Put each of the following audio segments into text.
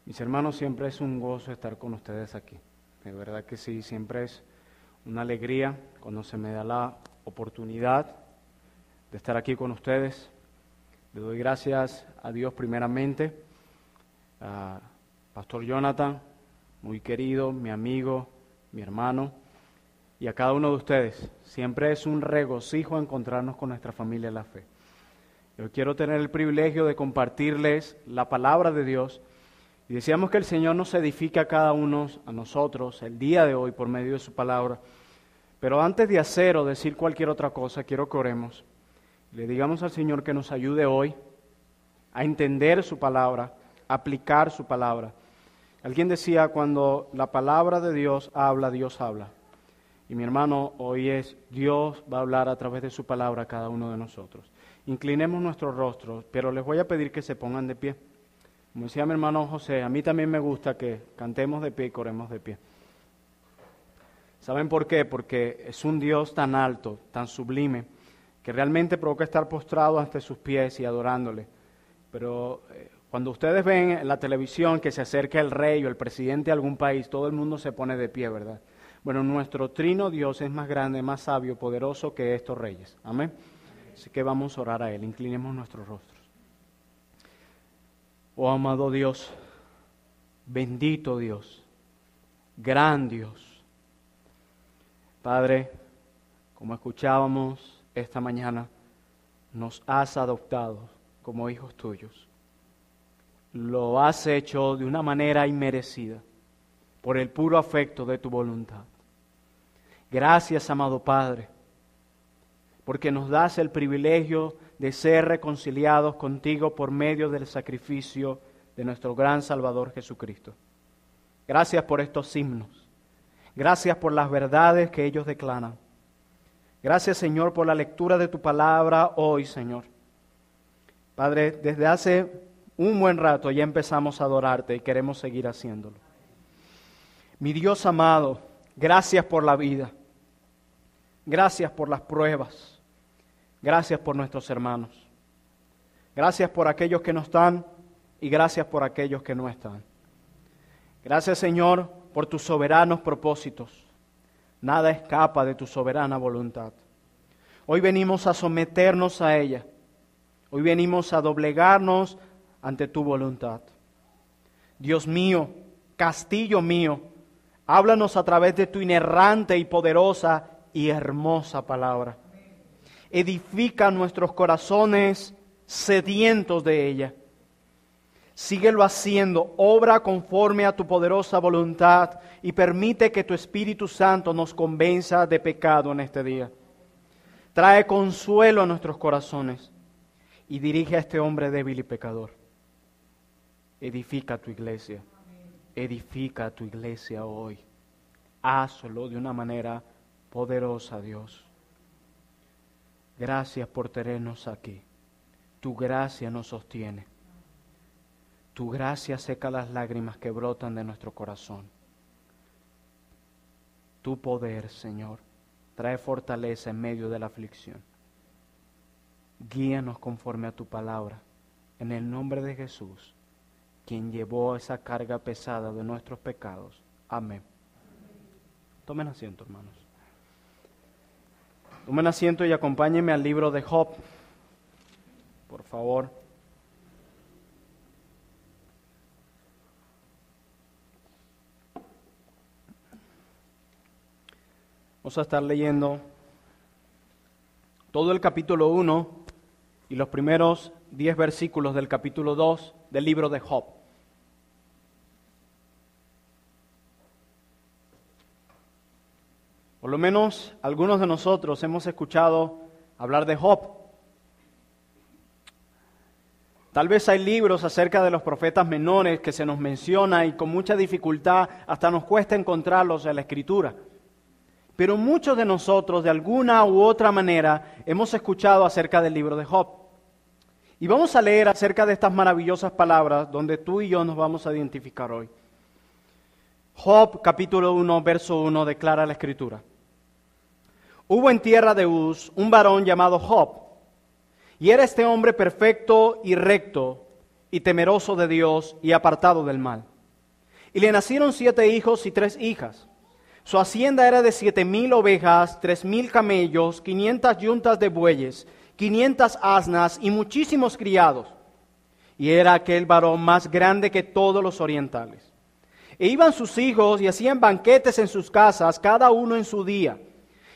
Mis hermanos, siempre es un gozo estar con ustedes aquí. De verdad que sí, siempre es una alegría cuando se me da la oportunidad de estar aquí con ustedes. Le doy gracias a Dios primeramente, a Pastor Jonathan, muy querido, mi amigo, mi hermano, y a cada uno de ustedes. Siempre es un regocijo encontrarnos con nuestra familia en la fe. Yo quiero tener el privilegio de compartirles la palabra de Dios y deseamos que el Señor nos edifique a cada uno, a nosotros, el día de hoy por medio de su palabra. Pero antes de hacer o decir cualquier otra cosa, quiero que oremos. Le digamos al Señor que nos ayude hoy a entender su palabra, a aplicar su palabra. Alguien decía, cuando la palabra de Dios habla, Dios habla. Y mi hermano, hoy es Dios va a hablar a través de su palabra a cada uno de nosotros. Inclinemos nuestros rostros, pero les voy a pedir que se pongan de pie. Como decía mi hermano José, a mí también me gusta que cantemos de pie y corremos de pie. ¿Saben por qué? Porque es un Dios tan alto, tan sublime, que realmente provoca estar postrado ante sus pies y adorándole. Pero cuando ustedes ven en la televisión que se acerca el rey o el presidente de algún país, todo el mundo se pone de pie, ¿verdad? Bueno, nuestro trino Dios es más grande, más sabio, poderoso que estos reyes. Amén. Así que vamos a orar a Él. Inclinemos nuestros rostros. Oh amado Dios, bendito Dios, gran Dios. Padre, como escuchábamos esta mañana, nos has adoptado como hijos tuyos. Lo has hecho de una manera inmerecida, por el puro afecto de tu voluntad. Gracias, amado Padre, porque nos das el privilegio de ser reconciliados contigo por medio del sacrificio de nuestro gran Salvador Jesucristo. Gracias por estos himnos. Gracias por las verdades que ellos declaran. Gracias, Señor, por la lectura de tu palabra hoy, Señor. Padre, desde hace un buen rato ya empezamos a adorarte y queremos seguir haciéndolo. Mi Dios amado, gracias por la vida. Gracias por las pruebas. Gracias por nuestros hermanos. Gracias por aquellos que no están y gracias por aquellos que no están. Gracias, Señor, por tus soberanos propósitos. Nada escapa de tu soberana voluntad. Hoy venimos a someternos a ella. Hoy venimos a doblegarnos ante tu voluntad. Dios mío, castillo mío, háblanos a través de tu inerrante y poderosa y hermosa palabra. Edifica nuestros corazones sedientos de ella. Síguelo haciendo, obra conforme a tu poderosa voluntad y permite que tu Espíritu Santo nos convenza de pecado en este día. Trae consuelo a nuestros corazones y dirige a este hombre débil y pecador. Edifica tu iglesia. Edifica tu iglesia hoy. Hazlo de una manera poderosa, Dios. Gracias por tenernos aquí. Tu gracia nos sostiene. Tu gracia seca las lágrimas que brotan de nuestro corazón. Tu poder, Señor, trae fortaleza en medio de la aflicción. Guíanos conforme a tu palabra, en el nombre de Jesús, quien llevó esa carga pesada de nuestros pecados. Amén. Tomen asiento, hermanos. Tomen asiento y acompáñenme al libro de Job, por favor. Vamos a estar leyendo todo el capítulo 1 y los primeros 10 versículos del capítulo 2 del libro de Job. Por lo menos algunos de nosotros hemos escuchado hablar de Job. Tal vez hay libros acerca de los profetas menores que se nos menciona y con mucha dificultad hasta nos cuesta encontrarlos en la Escritura. Pero muchos de nosotros, de alguna u otra manera, hemos escuchado acerca del libro de Job. Y vamos a leer acerca de estas maravillosas palabras donde tú y yo nos vamos a identificar hoy. Job, capítulo 1, verso 1, declara la Escritura. Hubo en tierra de Uz un varón llamado Job, y era este hombre perfecto y recto, y temeroso de Dios y apartado del mal. Y le nacieron 7 hijos y 3 hijas. Su hacienda era de 7,000 ovejas, 3,000 camellos, 500 yuntas de bueyes, 500 asnas y muchísimos criados. Y era aquel varón más grande que todos los orientales. E iban sus hijos y hacían banquetes en sus casas, cada uno en su día.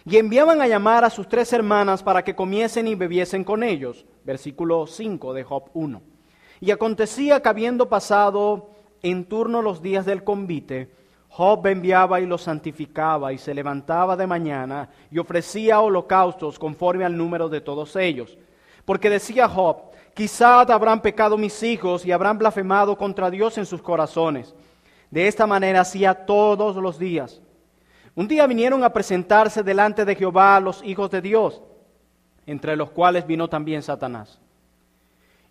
Y enviaban a llamar a sus 3 hermanas para que comiesen y bebiesen con ellos. Versículo 5 de Job 1. Y acontecía que habiendo pasado en turno los días del convite, Job enviaba y los santificaba y se levantaba de mañana y ofrecía holocaustos conforme al número de todos ellos. Porque decía Job, quizá habrán pecado mis hijos y habrán blasfemado contra Dios en sus corazones. De esta manera hacía todos los días. Un día vinieron a presentarse delante de Jehová los hijos de Dios, entre los cuales vino también Satanás.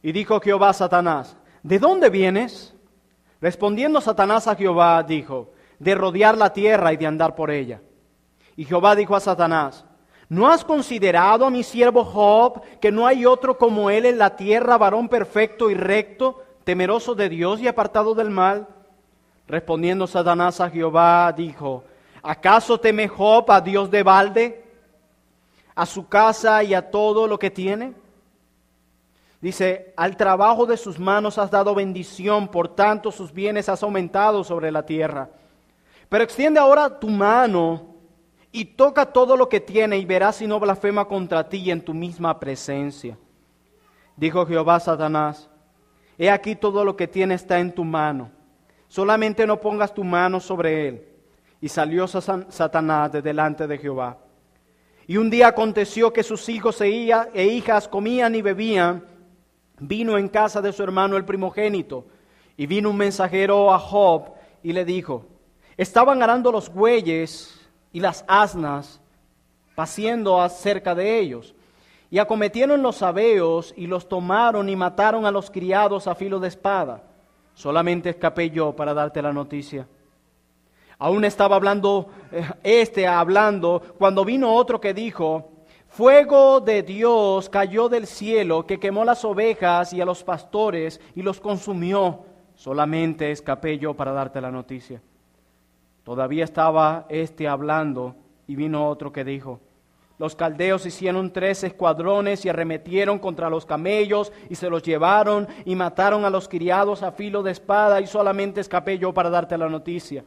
Y dijo Jehová a Satanás, ¿de dónde vienes? Respondiendo Satanás a Jehová, dijo, de rodear la tierra y de andar por ella. Y Jehová dijo a Satanás, ¿no has considerado a mi siervo Job, que no hay otro como él en la tierra, varón perfecto y recto, temeroso de Dios y apartado del mal? Respondiendo Satanás a Jehová, dijo, ¿acaso teme Job a Dios de balde, a su casa y a todo lo que tiene? Dice, al trabajo de sus manos has dado bendición, por tanto sus bienes has aumentado sobre la tierra. Pero extiende ahora tu mano y toca todo lo que tiene y verás si no blasfema contra ti en tu misma presencia. Dijo Jehová a Satanás, he aquí todo lo que tiene está en tu mano, solamente no pongas tu mano sobre él. Y salió Satanás de delante de Jehová. Y un día aconteció que sus hijos e hijas comían y bebían vino en casa de su hermano el primogénito. Y vino un mensajero a Job y le dijo, estaban arando los bueyes y las asnas, paciendo cerca de ellos. Y acometieron los sabeos y los tomaron y mataron a los criados a filo de espada. Solamente escapé yo para darte la noticia. Aún estaba hablando cuando vino otro que dijo, fuego de Dios cayó del cielo que quemó las ovejas y a los pastores y los consumió. Solamente escapé yo para darte la noticia. Todavía estaba hablando y vino otro que dijo, los caldeos hicieron 3 escuadrones y arremetieron contra los camellos y se los llevaron y mataron a los criados a filo de espada y solamente escapé yo para darte la noticia.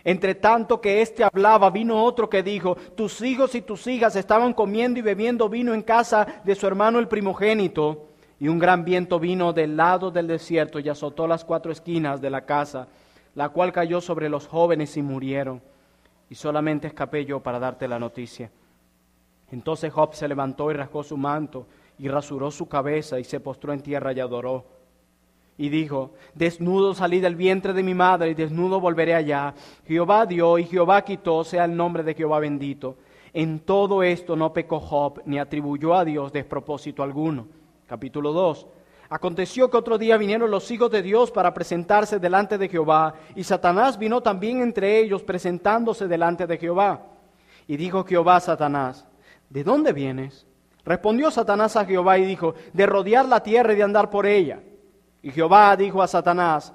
Entre tanto que hablaba, vino otro que dijo, tus hijos y tus hijas estaban comiendo y bebiendo vino en casa de su hermano el primogénito, y un gran viento vino del lado del desierto y azotó las 4 esquinas de la casa, la cual cayó sobre los jóvenes y murieron, y solamente escapé yo para darte la noticia. Entonces Job se levantó y rasgó su manto, y rasuró su cabeza, y se postró en tierra y adoró. Y dijo, desnudo salí del vientre de mi madre, y desnudo volveré allá. Jehová dio y Jehová quitó, sea el nombre de Jehová bendito. En todo esto no pecó Job, ni atribuyó a Dios despropósito alguno. Capítulo 2. Aconteció que otro día vinieron los hijos de Dios para presentarse delante de Jehová, y Satanás vino también entre ellos, presentándose delante de Jehová. Y dijo Jehová a Satanás, ¿de dónde vienes? Respondió Satanás a Jehová y dijo, de rodear la tierra y de andar por ella. Y Jehová dijo a Satanás,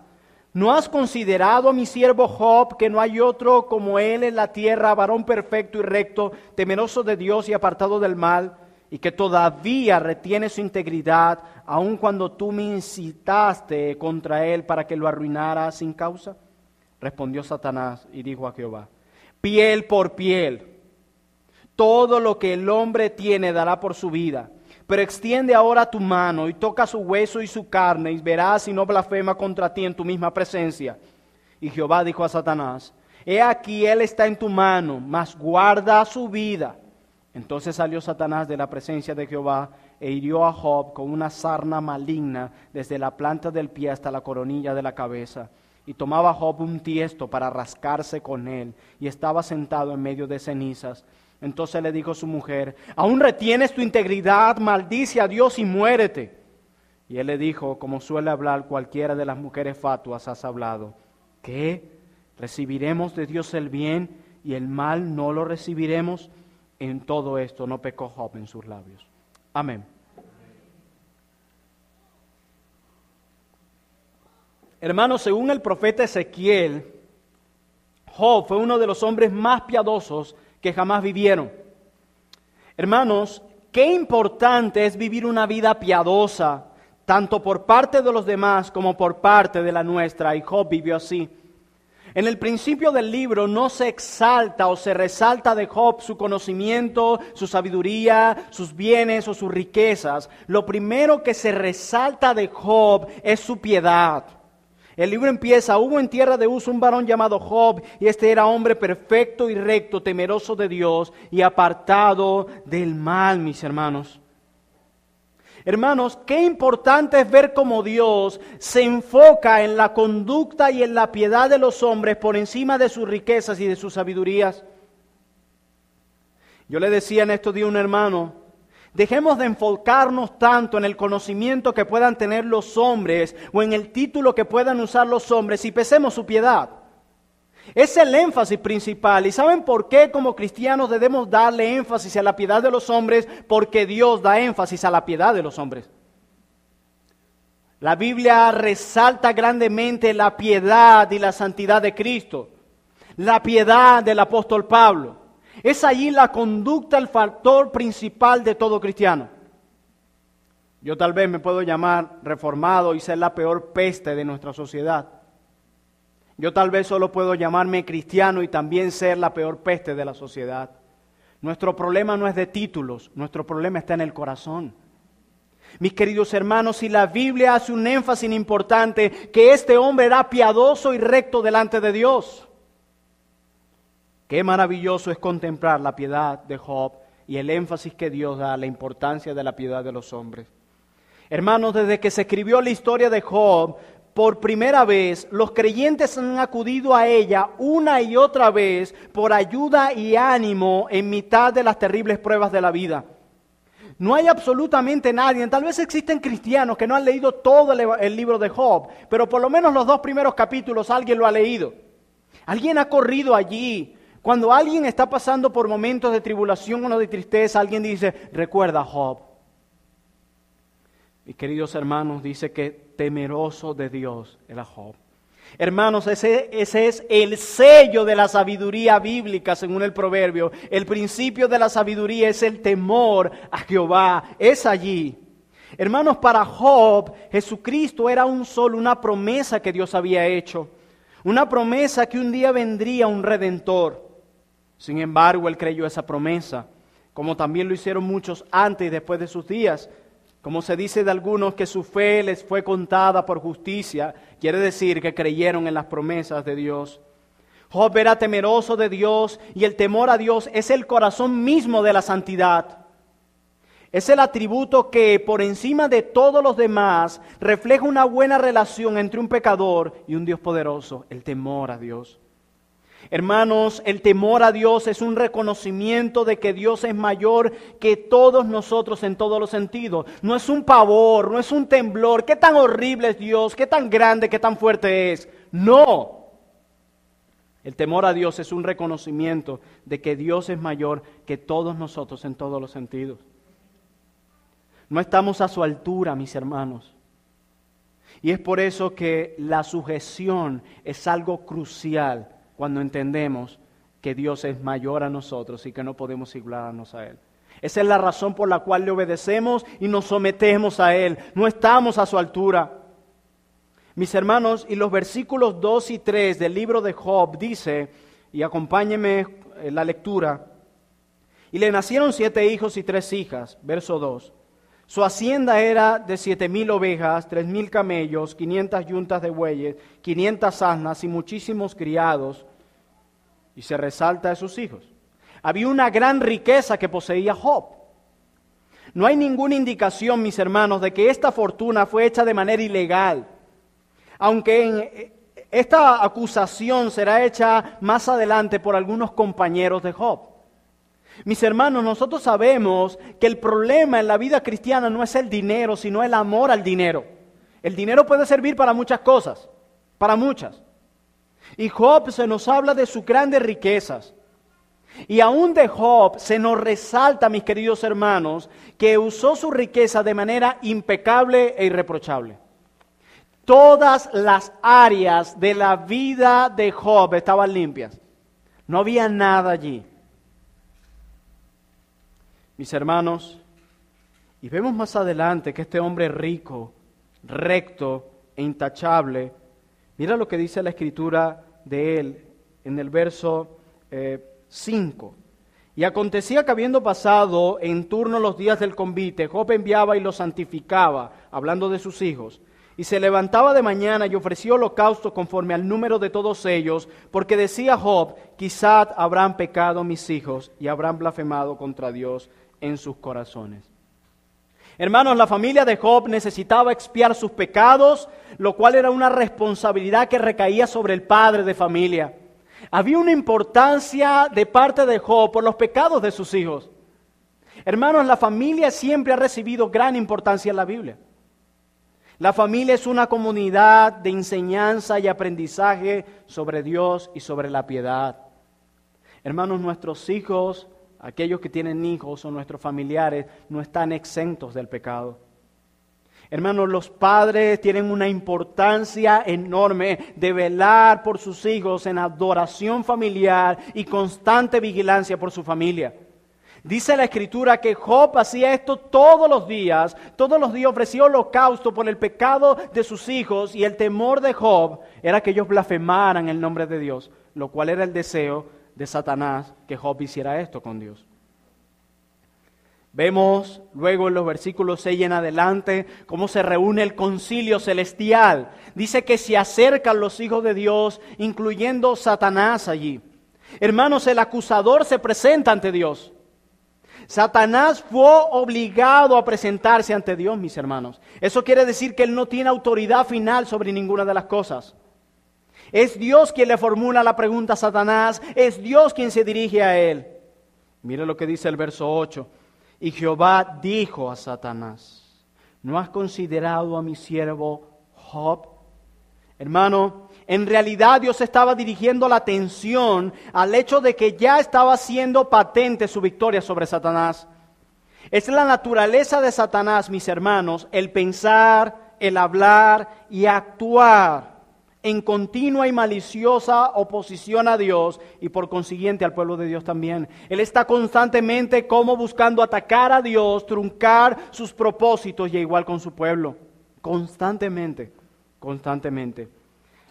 ¿no has considerado a mi siervo Job, que no hay otro como él en la tierra, varón perfecto y recto, temeroso de Dios y apartado del mal, y que todavía retiene su integridad, aun cuando tú me incitaste contra él para que lo arruinara sin causa? Respondió Satanás y dijo a Jehová, piel por piel, todo lo que el hombre tiene dará por su vida. Pero extiende ahora tu mano y toca su hueso y su carne, y verás si no blasfema contra ti en tu misma presencia. Y Jehová dijo a Satanás, he aquí él está en tu mano, mas guarda su vida. Entonces salió Satanás de la presencia de Jehová e hirió a Job con una sarna maligna desde la planta del pie hasta la coronilla de la cabeza. Y tomaba Job un tiesto para rascarse con él, y estaba sentado en medio de cenizas. Entonces le dijo su mujer, ¿aún retienes tu integridad? Maldice a Dios y muérete. Y él le dijo, como suele hablar cualquiera de las mujeres fatuas, has hablado. ¿Qué? ¿Recibiremos de Dios el bien y el mal no lo recibiremos? En todo esto no pecó Job en sus labios. Amén. Hermanos, según el profeta Ezequiel, Job fue uno de los hombres más piadosos que jamás vivieron. Hermanos, qué importante es vivir una vida piadosa, tanto por parte de los demás como por parte de la nuestra, y Job vivió así. En el principio del libro no se exalta o se resalta de Job su conocimiento, su sabiduría, sus bienes o sus riquezas. Lo primero que se resalta de Job es su piedad. El libro empieza: hubo en tierra de Uz un varón llamado Job, y este era hombre perfecto y recto, temeroso de Dios y apartado del mal, mis hermanos. Hermanos, qué importante es ver cómo Dios se enfoca en la conducta y en la piedad de los hombres por encima de sus riquezas y de sus sabidurías. Yo le decía en estos días a un hermano: dejemos de enfocarnos tanto en el conocimiento que puedan tener los hombres o en el título que puedan usar los hombres y pesemos su piedad. Es el énfasis principal. ¿Y saben por qué como cristianos debemos darle énfasis a la piedad de los hombres? Porque Dios da énfasis a la piedad de los hombres. La Biblia resalta grandemente la piedad y la santidad de Cristo, la piedad del apóstol Pablo. Es allí la conducta el factor principal de todo cristiano. Yo tal vez me puedo llamar reformado y ser la peor peste de nuestra sociedad. Yo tal vez solo puedo llamarme cristiano y también ser la peor peste de la sociedad. Nuestro problema no es de títulos, nuestro problema está en el corazón. Mis queridos hermanos, si la Biblia hace un énfasis importante, que este hombre era piadoso y recto delante de Dios. Qué maravilloso es contemplar la piedad de Job y el énfasis que Dios da a la importancia de la piedad de los hombres. Hermanos, desde que se escribió la historia de Job, por primera vez, los creyentes han acudido a ella una y otra vez por ayuda y ánimo en mitad de las terribles pruebas de la vida. No hay absolutamente nadie, tal vez existen cristianos que no han leído todo el libro de Job, pero por lo menos los 2 primeros capítulos alguien lo ha leído. Alguien ha corrido allí. Cuando alguien está pasando por momentos de tribulación o de tristeza, alguien dice: recuerda a Job. Mis queridos hermanos, dice que temeroso de Dios era Job. Hermanos, ese es el sello de la sabiduría bíblica según el proverbio. El principio de la sabiduría es el temor a Jehová. Es allí. Hermanos, para Job, Jesucristo era una promesa que Dios había hecho. Una promesa que un día vendría un Redentor. Sin embargo, él creyó esa promesa, como también lo hicieron muchos antes y después de sus días. Como se dice de algunos que su fe les fue contada por justicia, quiere decir que creyeron en las promesas de Dios. Job era temeroso de Dios y el temor a Dios es el corazón mismo de la santidad. Es el atributo que por encima de todos los demás refleja una buena relación entre un pecador y un Dios poderoso, el temor a Dios. Hermanos, el temor a Dios es un reconocimiento de que Dios es mayor que todos nosotros en todos los sentidos. No es un pavor, no es un temblor. ¿Qué tan horrible es Dios? ¿Qué tan grande, qué tan fuerte es? No. El temor a Dios es un reconocimiento de que Dios es mayor que todos nosotros en todos los sentidos. No estamos a su altura, mis hermanos. Y es por eso que la sujeción es algo crucial cuando entendemos que Dios es mayor a nosotros y que no podemos igualarnos a Él. Esa es la razón por la cual le obedecemos y nos sometemos a Él. No estamos a su altura. Mis hermanos, y los versículos 2 y 3 del libro de Job dice, y acompáñenme en la lectura: y le nacieron 7 hijos y 3 hijas, verso 2. Su hacienda era de 7,000 ovejas, 3,000 camellos, 500 yuntas de bueyes, 500 asnas y muchísimos criados. Y se resalta de sus hijos. Había una gran riqueza que poseía Job. No hay ninguna indicación, mis hermanos, de que esta fortuna fue hecha de manera ilegal. Aunque esta acusación será hecha más adelante por algunos compañeros de Job. Mis hermanos, nosotros sabemos que el problema en la vida cristiana no es el dinero, sino el amor al dinero. El dinero puede servir para muchas cosas, para muchas. Y Job se nos habla de sus grandes riquezas. Y aún de Job se nos resalta, mis queridos hermanos, que usó su riqueza de manera impecable e irreprochable. Todas las áreas de la vida de Job estaban limpias. No había nada allí. Mis hermanos, y vemos más adelante que este hombre rico, recto e intachable, mira lo que dice la Escritura de él en el verso 5. Y acontecía que habiendo pasado en turno los días del convite, Job enviaba y los santificaba, hablando de sus hijos. Y se levantaba de mañana y ofreció holocausto conforme al número de todos ellos, porque decía Job, quizá habrán pecado mis hijos y habrán blasfemado contra Dios en sus corazones. Hermanos, la familia de Job necesitaba expiar sus pecados, lo cual era una responsabilidad que recaía sobre el padre de familia. Había una importancia de parte de Job por los pecados de sus hijos. Hermanos, la familia siempre ha recibido gran importancia en la Biblia. La familia es una comunidad de enseñanza y aprendizaje sobre Dios y sobre la piedad. Hermanos, nuestros hijos, aquellos que tienen hijos o nuestros familiares, no están exentos del pecado. Hermanos, los padres tienen una importancia enorme de velar por sus hijos en adoración familiar y constante vigilancia por su familia. Dice la Escritura que Job hacía esto todos los días ofrecía holocausto por el pecado de sus hijos, y el temor de Job era que ellos blasfemaran el nombre de Dios, lo cual era el deseo de Satanás, que Job hiciera esto con Dios. Vemos luego en los versículos 6 en adelante cómo se reúne el concilio celestial. Dice que se acercan los hijos de Dios, incluyendo Satanás allí. Hermanos, el acusador se presenta ante Dios. Satanás fue obligado a presentarse ante Dios, mis hermanos. Eso quiere decir que él no tiene autoridad final sobre ninguna de las cosas. Es Dios quien le formula la pregunta a Satanás, es Dios quien se dirige a él. Mire lo que dice el verso 8. Y Jehová dijo a Satanás, ¿no has considerado a mi siervo Job? Hermano, en realidad Dios estaba dirigiendo la atención al hecho de que ya estaba siendo patente su victoria sobre Satanás. Es la naturaleza de Satanás, mis hermanos, el pensar, el hablar y actuar en continua y maliciosa oposición a Dios y por consiguiente al pueblo de Dios también. Él está constantemente como buscando atacar a Dios, truncar sus propósitos y igual con su pueblo. Constantemente.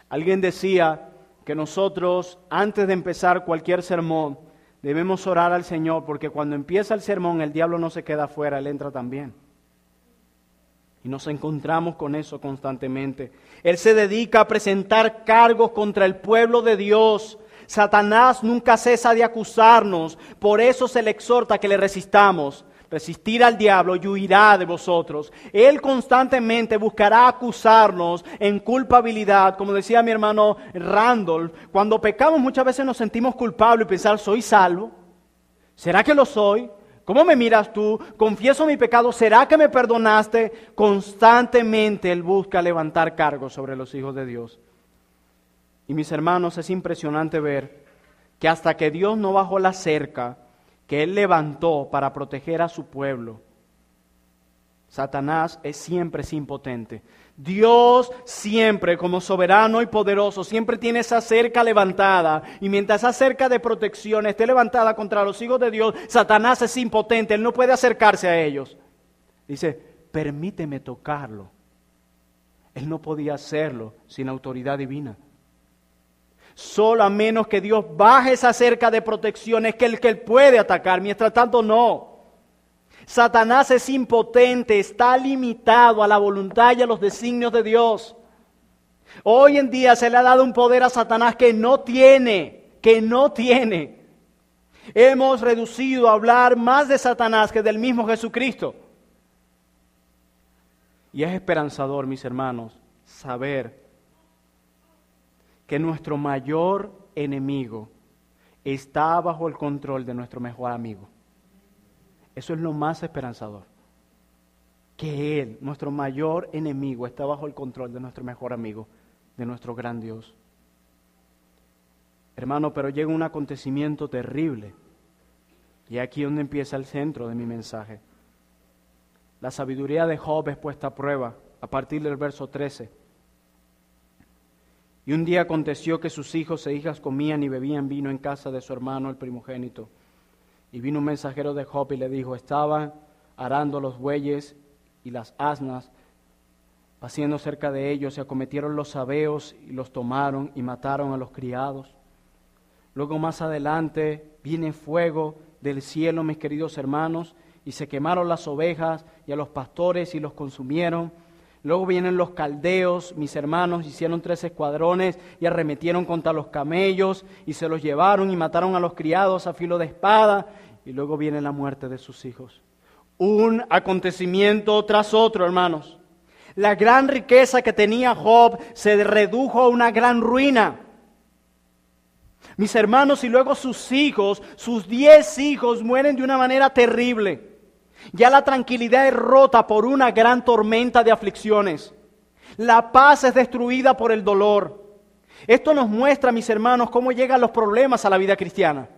Alguien decía que nosotros, antes de empezar cualquier sermón, debemos orar al Señor, porque cuando empieza el sermón, el diablo no se queda afuera, él entra también. Y nos encontramos con eso constantemente. Él se dedica a presentar cargos contra el pueblo de Dios. Satanás nunca cesa de acusarnos, por eso se le exhorta a que le resistamos. Resistir al diablo y huirá de vosotros. Él constantemente buscará acusarnos en culpabilidad. Como decía mi hermano Randolph, cuando pecamos muchas veces nos sentimos culpables y pensar, ¿soy salvo? ¿Será que lo soy? ¿Cómo me miras tú? Confieso mi pecado. ¿Será que me perdonaste? Constantemente Él busca levantar cargos sobre los hijos de Dios. Y mis hermanos, es impresionante ver que hasta que Dios no bajó la cerca que Él levantó para proteger a su pueblo, Satanás siempre es impotente. Dios siempre, como soberano y poderoso, siempre tiene esa cerca levantada. Y mientras esa cerca de protección esté levantada contra los hijos de Dios, Satanás es impotente, él no puede acercarse a ellos. Dice, permíteme tocarlo. Él no podía hacerlo sin autoridad divina. Solo a menos que Dios baje esa cerca de protección es que él puede atacar, mientras tanto no. Satanás es impotente, está limitado a la voluntad y a los designios de Dios. Hoy en día se le ha dado un poder a Satanás que no tiene. Hemos reducido a hablar más de Satanás que del mismo Jesucristo. Y es esperanzador, mis hermanos, saber que nuestro mayor enemigo está bajo el control de nuestro mejor amigo. Eso es lo más esperanzador. Que Él, nuestro mayor enemigo, está bajo el control de nuestro mejor amigo, de nuestro gran Dios. Hermano, pero llega un acontecimiento terrible. Y aquí es donde empieza el centro de mi mensaje. La sabiduría de Job es puesta a prueba a partir del verso 13. Y un día aconteció que sus hijos e hijas comían y bebían vino en casa de su hermano el primogénito. Y vino un mensajero de Job y le dijo, estaban arando los bueyes y las asnas, paciendo cerca de ellos, y acometieron los sabeos y los tomaron y mataron a los criados. Luego más adelante viene fuego del cielo, mis queridos hermanos, y se quemaron las ovejas y a los pastores y los consumieron. Luego vienen los caldeos, mis hermanos, hicieron 3 escuadrones y arremetieron contra los camellos y se los llevaron y mataron a los criados a filo de espada. Y luego viene la muerte de sus hijos. Un acontecimiento tras otro, hermanos. La gran riqueza que tenía Job se redujo a una gran ruina. Mis hermanos, y luego sus hijos, sus 10 hijos mueren de una manera terrible. Ya la tranquilidad es rota por una gran tormenta de aflicciones. La paz es destruida por el dolor. Esto nos muestra, mis hermanos, cómo llegan los problemas a la vida cristiana.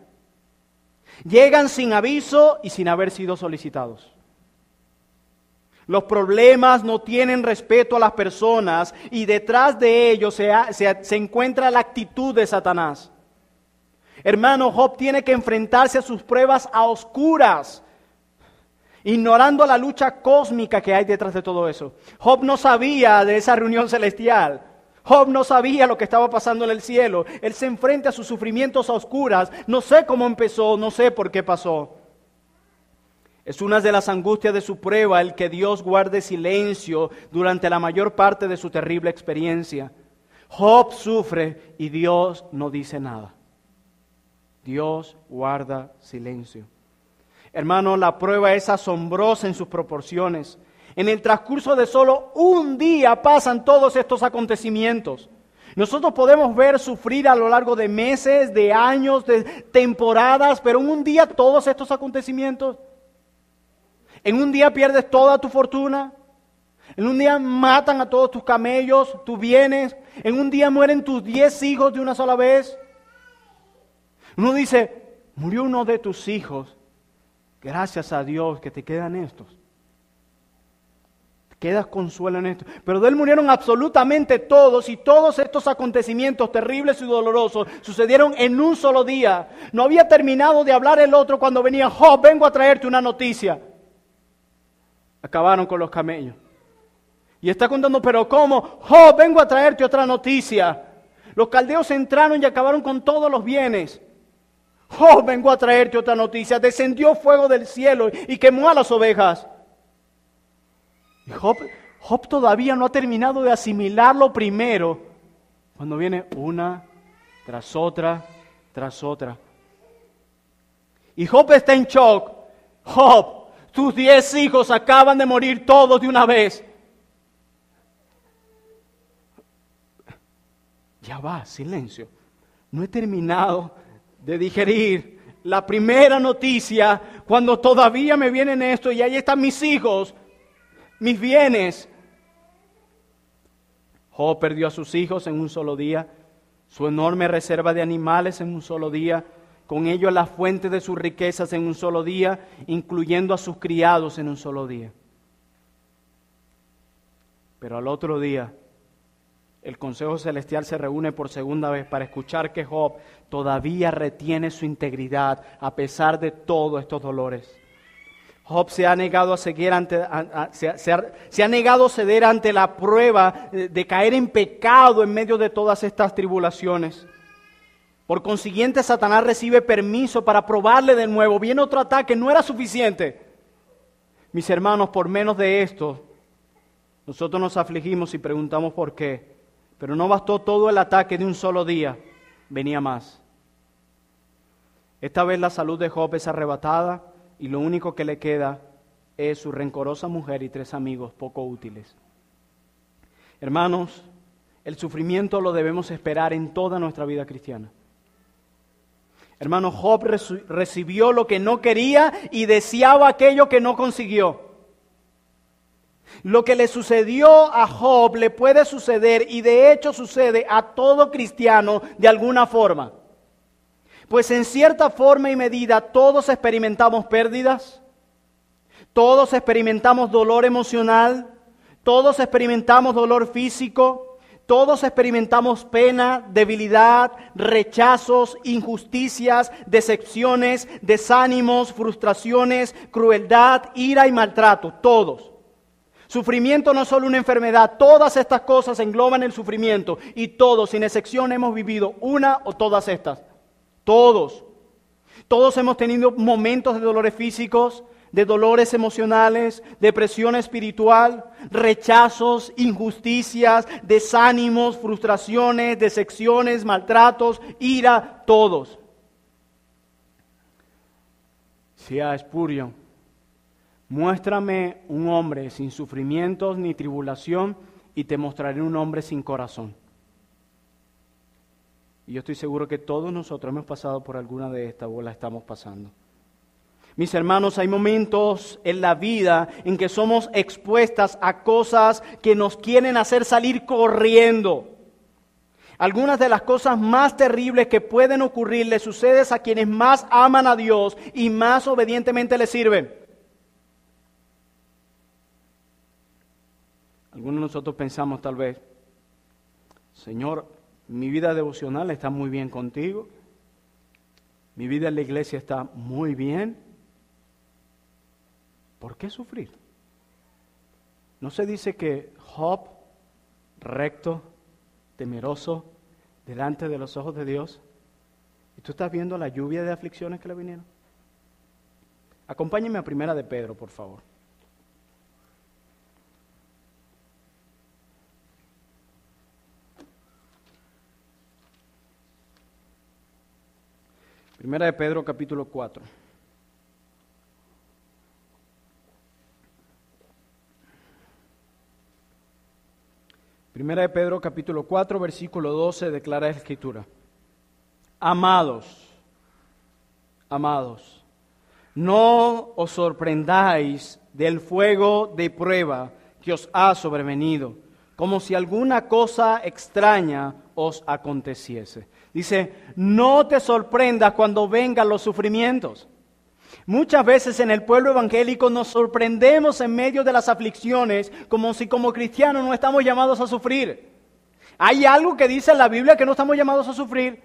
Llegan sin aviso y sin haber sido solicitados. Los problemas no tienen respeto a las personas y detrás de ellos se encuentra la actitud de Satanás. Hermano, Job tiene que enfrentarse a sus pruebas a oscuras, ignorando la lucha cósmica que hay detrás de todo eso. Job no sabía de esa reunión celestial. Job no sabía lo que estaba pasando en el cielo. Él se enfrenta a sus sufrimientos a oscuras. No sé cómo empezó, no sé por qué pasó. Es una de las angustias de su prueba el que Dios guarde silencio durante la mayor parte de su terrible experiencia. Job sufre y Dios no dice nada. Dios guarda silencio. Hermano, la prueba es asombrosa en sus proporciones. En el transcurso de solo un día pasan todos estos acontecimientos. Nosotros podemos ver sufrir a lo largo de meses, de años, de temporadas, pero en un día todos estos acontecimientos. En un día pierdes toda tu fortuna. En un día matan a todos tus camellos, tus bienes. En un día mueren tus 10 hijos de una sola vez. Uno dice, murió uno de tus hijos. Gracias a Dios que te quedan estos. Te quedas consuelo en esto. Pero de él murieron absolutamente todos y todos estos acontecimientos terribles y dolorosos sucedieron en un solo día. No había terminado de hablar el otro cuando venía Job, vengo a traerte una noticia. Acabaron con los camellos. Y está contando, pero ¿cómo? Job, vengo a traerte otra noticia. Los caldeos entraron y acabaron con todos los bienes. Job, vengo a traerte otra noticia. Descendió fuego del cielo y quemó a las ovejas. Y Job todavía no ha terminado de asimilar lo primero, cuando viene una tras otra, tras otra. Y Job está en shock. Job, tus 10 hijos acaban de morir todos de una vez. Ya va, silencio. No he terminado de digerir la primera noticia cuando todavía me vienen esto y ahí están mis hijos, mis bienes. Job perdió a sus hijos en un solo día, su enorme reserva de animales en un solo día, con ello la fuente de sus riquezas en un solo día, incluyendo a sus criados en un solo día. Pero al otro día, el Consejo Celestial se reúne por segunda vez para escuchar que Job todavía retiene su integridad a pesar de todos estos dolores. Job se ha negado a ceder ante la prueba de caer en pecado en medio de todas estas tribulaciones. Por consiguiente, Satanás recibe permiso para probarle de nuevo. Viene otro ataque, no era suficiente. Mis hermanos, por menos de esto, nosotros nos afligimos y preguntamos por qué. Pero no bastó todo el ataque de un solo día, venía más. Esta vez la salud de Job es arrebatada y lo único que le queda es su rencorosa mujer y 3 amigos poco útiles. Hermanos, el sufrimiento lo debemos esperar en toda nuestra vida cristiana. Hermano, Job recibió lo que no quería y deseaba aquello que no consiguió. Lo que le sucedió a Job le puede suceder y de hecho sucede a todo cristiano de alguna forma. Pues en cierta forma y medida todos experimentamos pérdidas, todos experimentamos dolor emocional, todos experimentamos dolor físico, Todos experimentamos pena, debilidad, rechazos, injusticias, decepciones, desánimos, frustraciones, crueldad, ira y maltrato. Todos. Sufrimiento no es solo una enfermedad. Todas estas cosas engloban el sufrimiento. Y todos, sin excepción, hemos vivido una o todas estas. Todos. Todos hemos tenido momentos de dolores físicos, de dolores emocionales, depresión espiritual, rechazos, injusticias, desánimos, frustraciones, decepciones, maltratos, ira, todos. Decía Spurgeon, muéstrame un hombre sin sufrimientos ni tribulación y te mostraré un hombre sin corazón. Y yo estoy seguro que todos nosotros hemos pasado por alguna de estas o la estamos pasando. Mis hermanos, hay momentos en la vida en que somos expuestas a cosas que nos quieren hacer salir corriendo. Algunas de las cosas más terribles que pueden ocurrir le suceden a quienes más aman a Dios y más obedientemente le sirven. Algunos de nosotros pensamos tal vez, Señor, mi vida devocional está muy bien contigo, mi vida en la iglesia está muy bien. ¿Por qué sufrir? ¿No se dice que Job, recto, temeroso, delante de los ojos de Dios? ¿Y tú estás viendo la lluvia de aflicciones que le vinieron? Acompáñenme a Primera de Pedro, por favor. Primera de Pedro, capítulo 4. Primera de Pedro, capítulo 4, versículo 12, declara la Escritura. Amados, no os sorprendáis del fuego de prueba que os ha sobrevenido, como si alguna cosa extraña os aconteciese. Dice, no te sorprendas cuando vengan los sufrimientos. Muchas veces en el pueblo evangélico nos sorprendemos en medio de las aflicciones como si como cristianos no estamos llamados a sufrir. ¿Hay algo que dice en la Biblia que no estamos llamados a sufrir?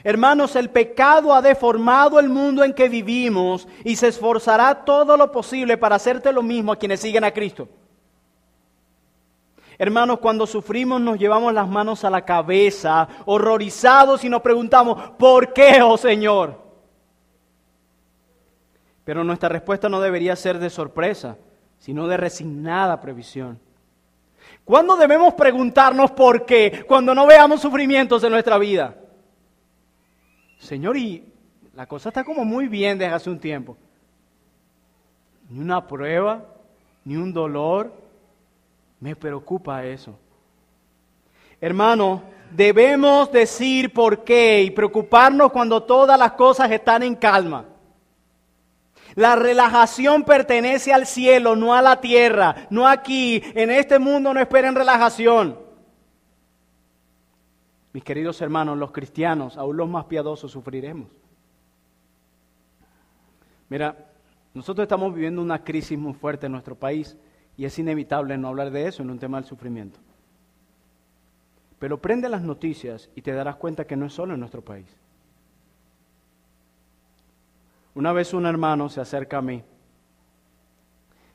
Hermanos, el pecado ha deformado el mundo en que vivimos y se esforzará todo lo posible para hacerte lo mismo a quienes siguen a Cristo. Hermanos, cuando sufrimos nos llevamos las manos a la cabeza, horrorizados y nos preguntamos, ¿por qué, oh Señor? Pero nuestra respuesta no debería ser de sorpresa, sino de resignada previsión. ¿Cuándo debemos preguntarnos por qué cuando no veamos sufrimientos en nuestra vida? Señor, y la cosa está como muy bien desde hace un tiempo. Ni una prueba, ni un dolor, me preocupa eso. Hermano, debemos decir por qué y preocuparnos cuando todas las cosas están en calma. La relajación pertenece al cielo, no a la tierra, no aquí. En este mundo no esperen relajación. Mis queridos hermanos, los cristianos, aún los más piadosos, sufriremos. Mira, nosotros estamos viviendo una crisis muy fuerte en nuestro país y es inevitable no hablar de eso en un tema del sufrimiento. Pero prende las noticias y te darás cuenta que no es solo en nuestro país. Una vez un hermano se acerca a mí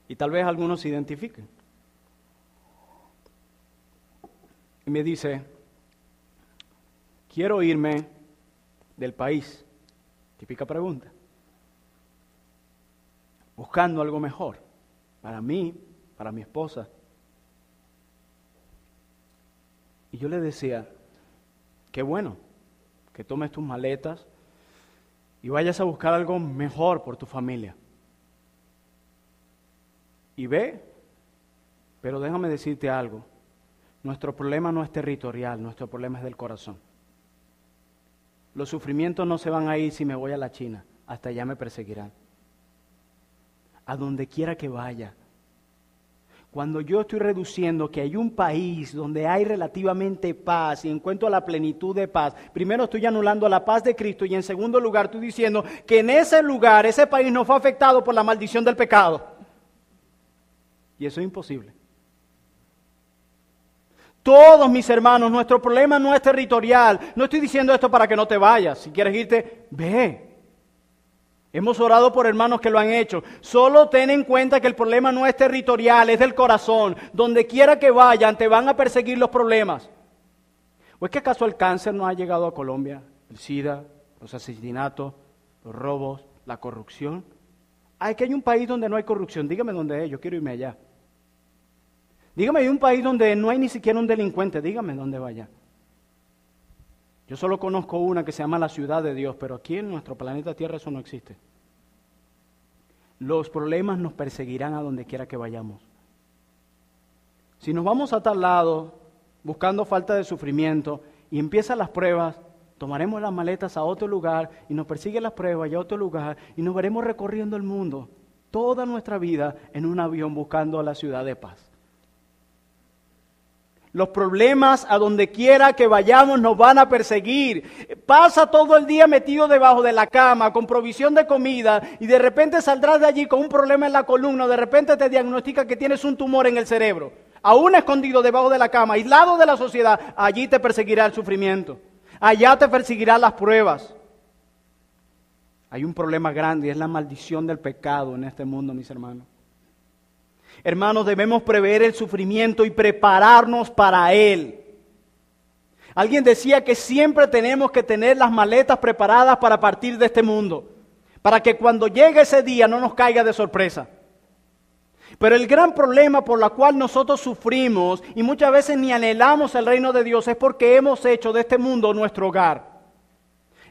y tal vez algunos se identifiquen. Y me dice, quiero irme del país. Típica pregunta. Buscando algo mejor para mí, para mi esposa. Y yo le decía, qué bueno que tomes tus maletas y vayas a buscar algo mejor por tu familia. Y ve, pero déjame decirte algo. Nuestro problema no es territorial, nuestro problema es del corazón. Los sufrimientos no se van a ir si me voy a la China, hasta allá me perseguirán. A donde quiera que vaya. Cuando yo estoy reduciendo que hay un país donde hay relativamente paz y encuentro la plenitud de paz, primero estoy anulando la paz de Cristo y en segundo lugar estoy diciendo que en ese lugar, ese país no fue afectado por la maldición del pecado. Y eso es imposible. Todos mis hermanos, nuestro problema no es territorial. No estoy diciendo esto para que no te vayas. Si quieres irte, ve. Hemos orado por hermanos que lo han hecho. Solo ten en cuenta que el problema no es territorial, es del corazón. Donde quiera que vayan, te van a perseguir los problemas. ¿O es que acaso el cáncer no ha llegado a Colombia? El SIDA, los asesinatos, los robos, la corrupción. Es que hay un país donde no hay corrupción. Dígame dónde es, yo quiero irme allá. Dígame, hay un país donde no hay ni siquiera un delincuente. Dígame dónde vaya. Yo solo conozco una que se llama la Ciudad de Dios, pero aquí en nuestro planeta Tierra eso no existe. Los problemas nos perseguirán a donde quiera que vayamos. Si nos vamos a tal lado, buscando falta de sufrimiento, y empiezan las pruebas, tomaremos las maletas a otro lugar, y nos persiguen las pruebas y a otro lugar, y nos veremos recorriendo el mundo, toda nuestra vida en un avión buscando la ciudad de paz. Los problemas a donde quiera que vayamos nos van a perseguir. Pasa todo el día metido debajo de la cama con provisión de comida y de repente saldrás de allí con un problema en la columna, de repente te diagnostica que tienes un tumor en el cerebro. Aún escondido debajo de la cama, aislado de la sociedad, allí te perseguirá el sufrimiento. Allá te perseguirán las pruebas. Hay un problema grande y es la maldición del pecado en este mundo, mis hermanos. Hermanos, debemos prever el sufrimiento y prepararnos para él. Alguien decía que siempre tenemos que tener las maletas preparadas para partir de este mundo, para que cuando llegue ese día no nos caiga de sorpresa. Pero el gran problema por el cual nosotros sufrimos y muchas veces ni anhelamos el reino de Dios es porque hemos hecho de este mundo nuestro hogar.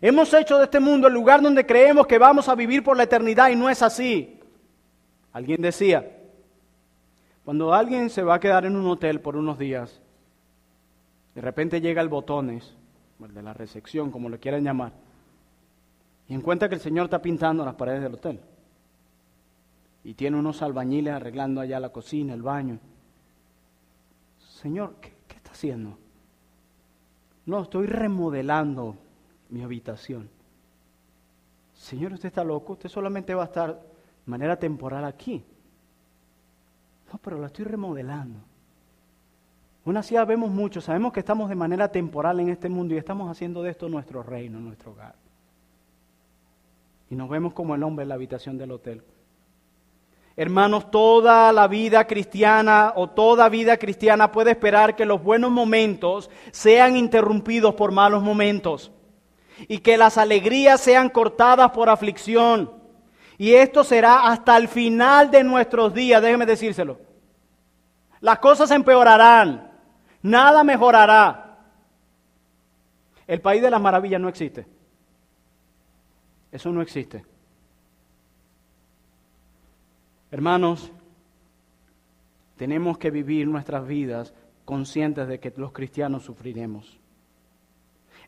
Hemos hecho de este mundo el lugar donde creemos que vamos a vivir por la eternidad y no es así. Alguien decía, cuando alguien se va a quedar en un hotel por unos días, de repente llega el botones, el de la recepción, como lo quieran llamar, y encuentra que el señor está pintando las paredes del hotel. Y tiene unos albañiles arreglando allá la cocina, el baño. Señor, ¿qué está haciendo? No, estoy remodelando mi habitación. Señor, usted está loco, usted solamente va a estar de manera temporal aquí. No, pero la estoy remodelando. Una así vemos mucho, sabemos que estamos de manera temporal en este mundo y estamos haciendo de esto nuestro reino, nuestro hogar. Y nos vemos como el hombre en la habitación del hotel. Hermanos, toda la vida cristiana o toda vida cristiana puede esperar que los buenos momentos sean interrumpidos por malos momentos y que las alegrías sean cortadas por aflicción. Y esto será hasta el final de nuestros días, déjeme decírselo. Las cosas empeorarán, nada mejorará. El país de las maravillas no existe. Eso no existe. Hermanos, tenemos que vivir nuestras vidas conscientes de que los cristianos sufriremos.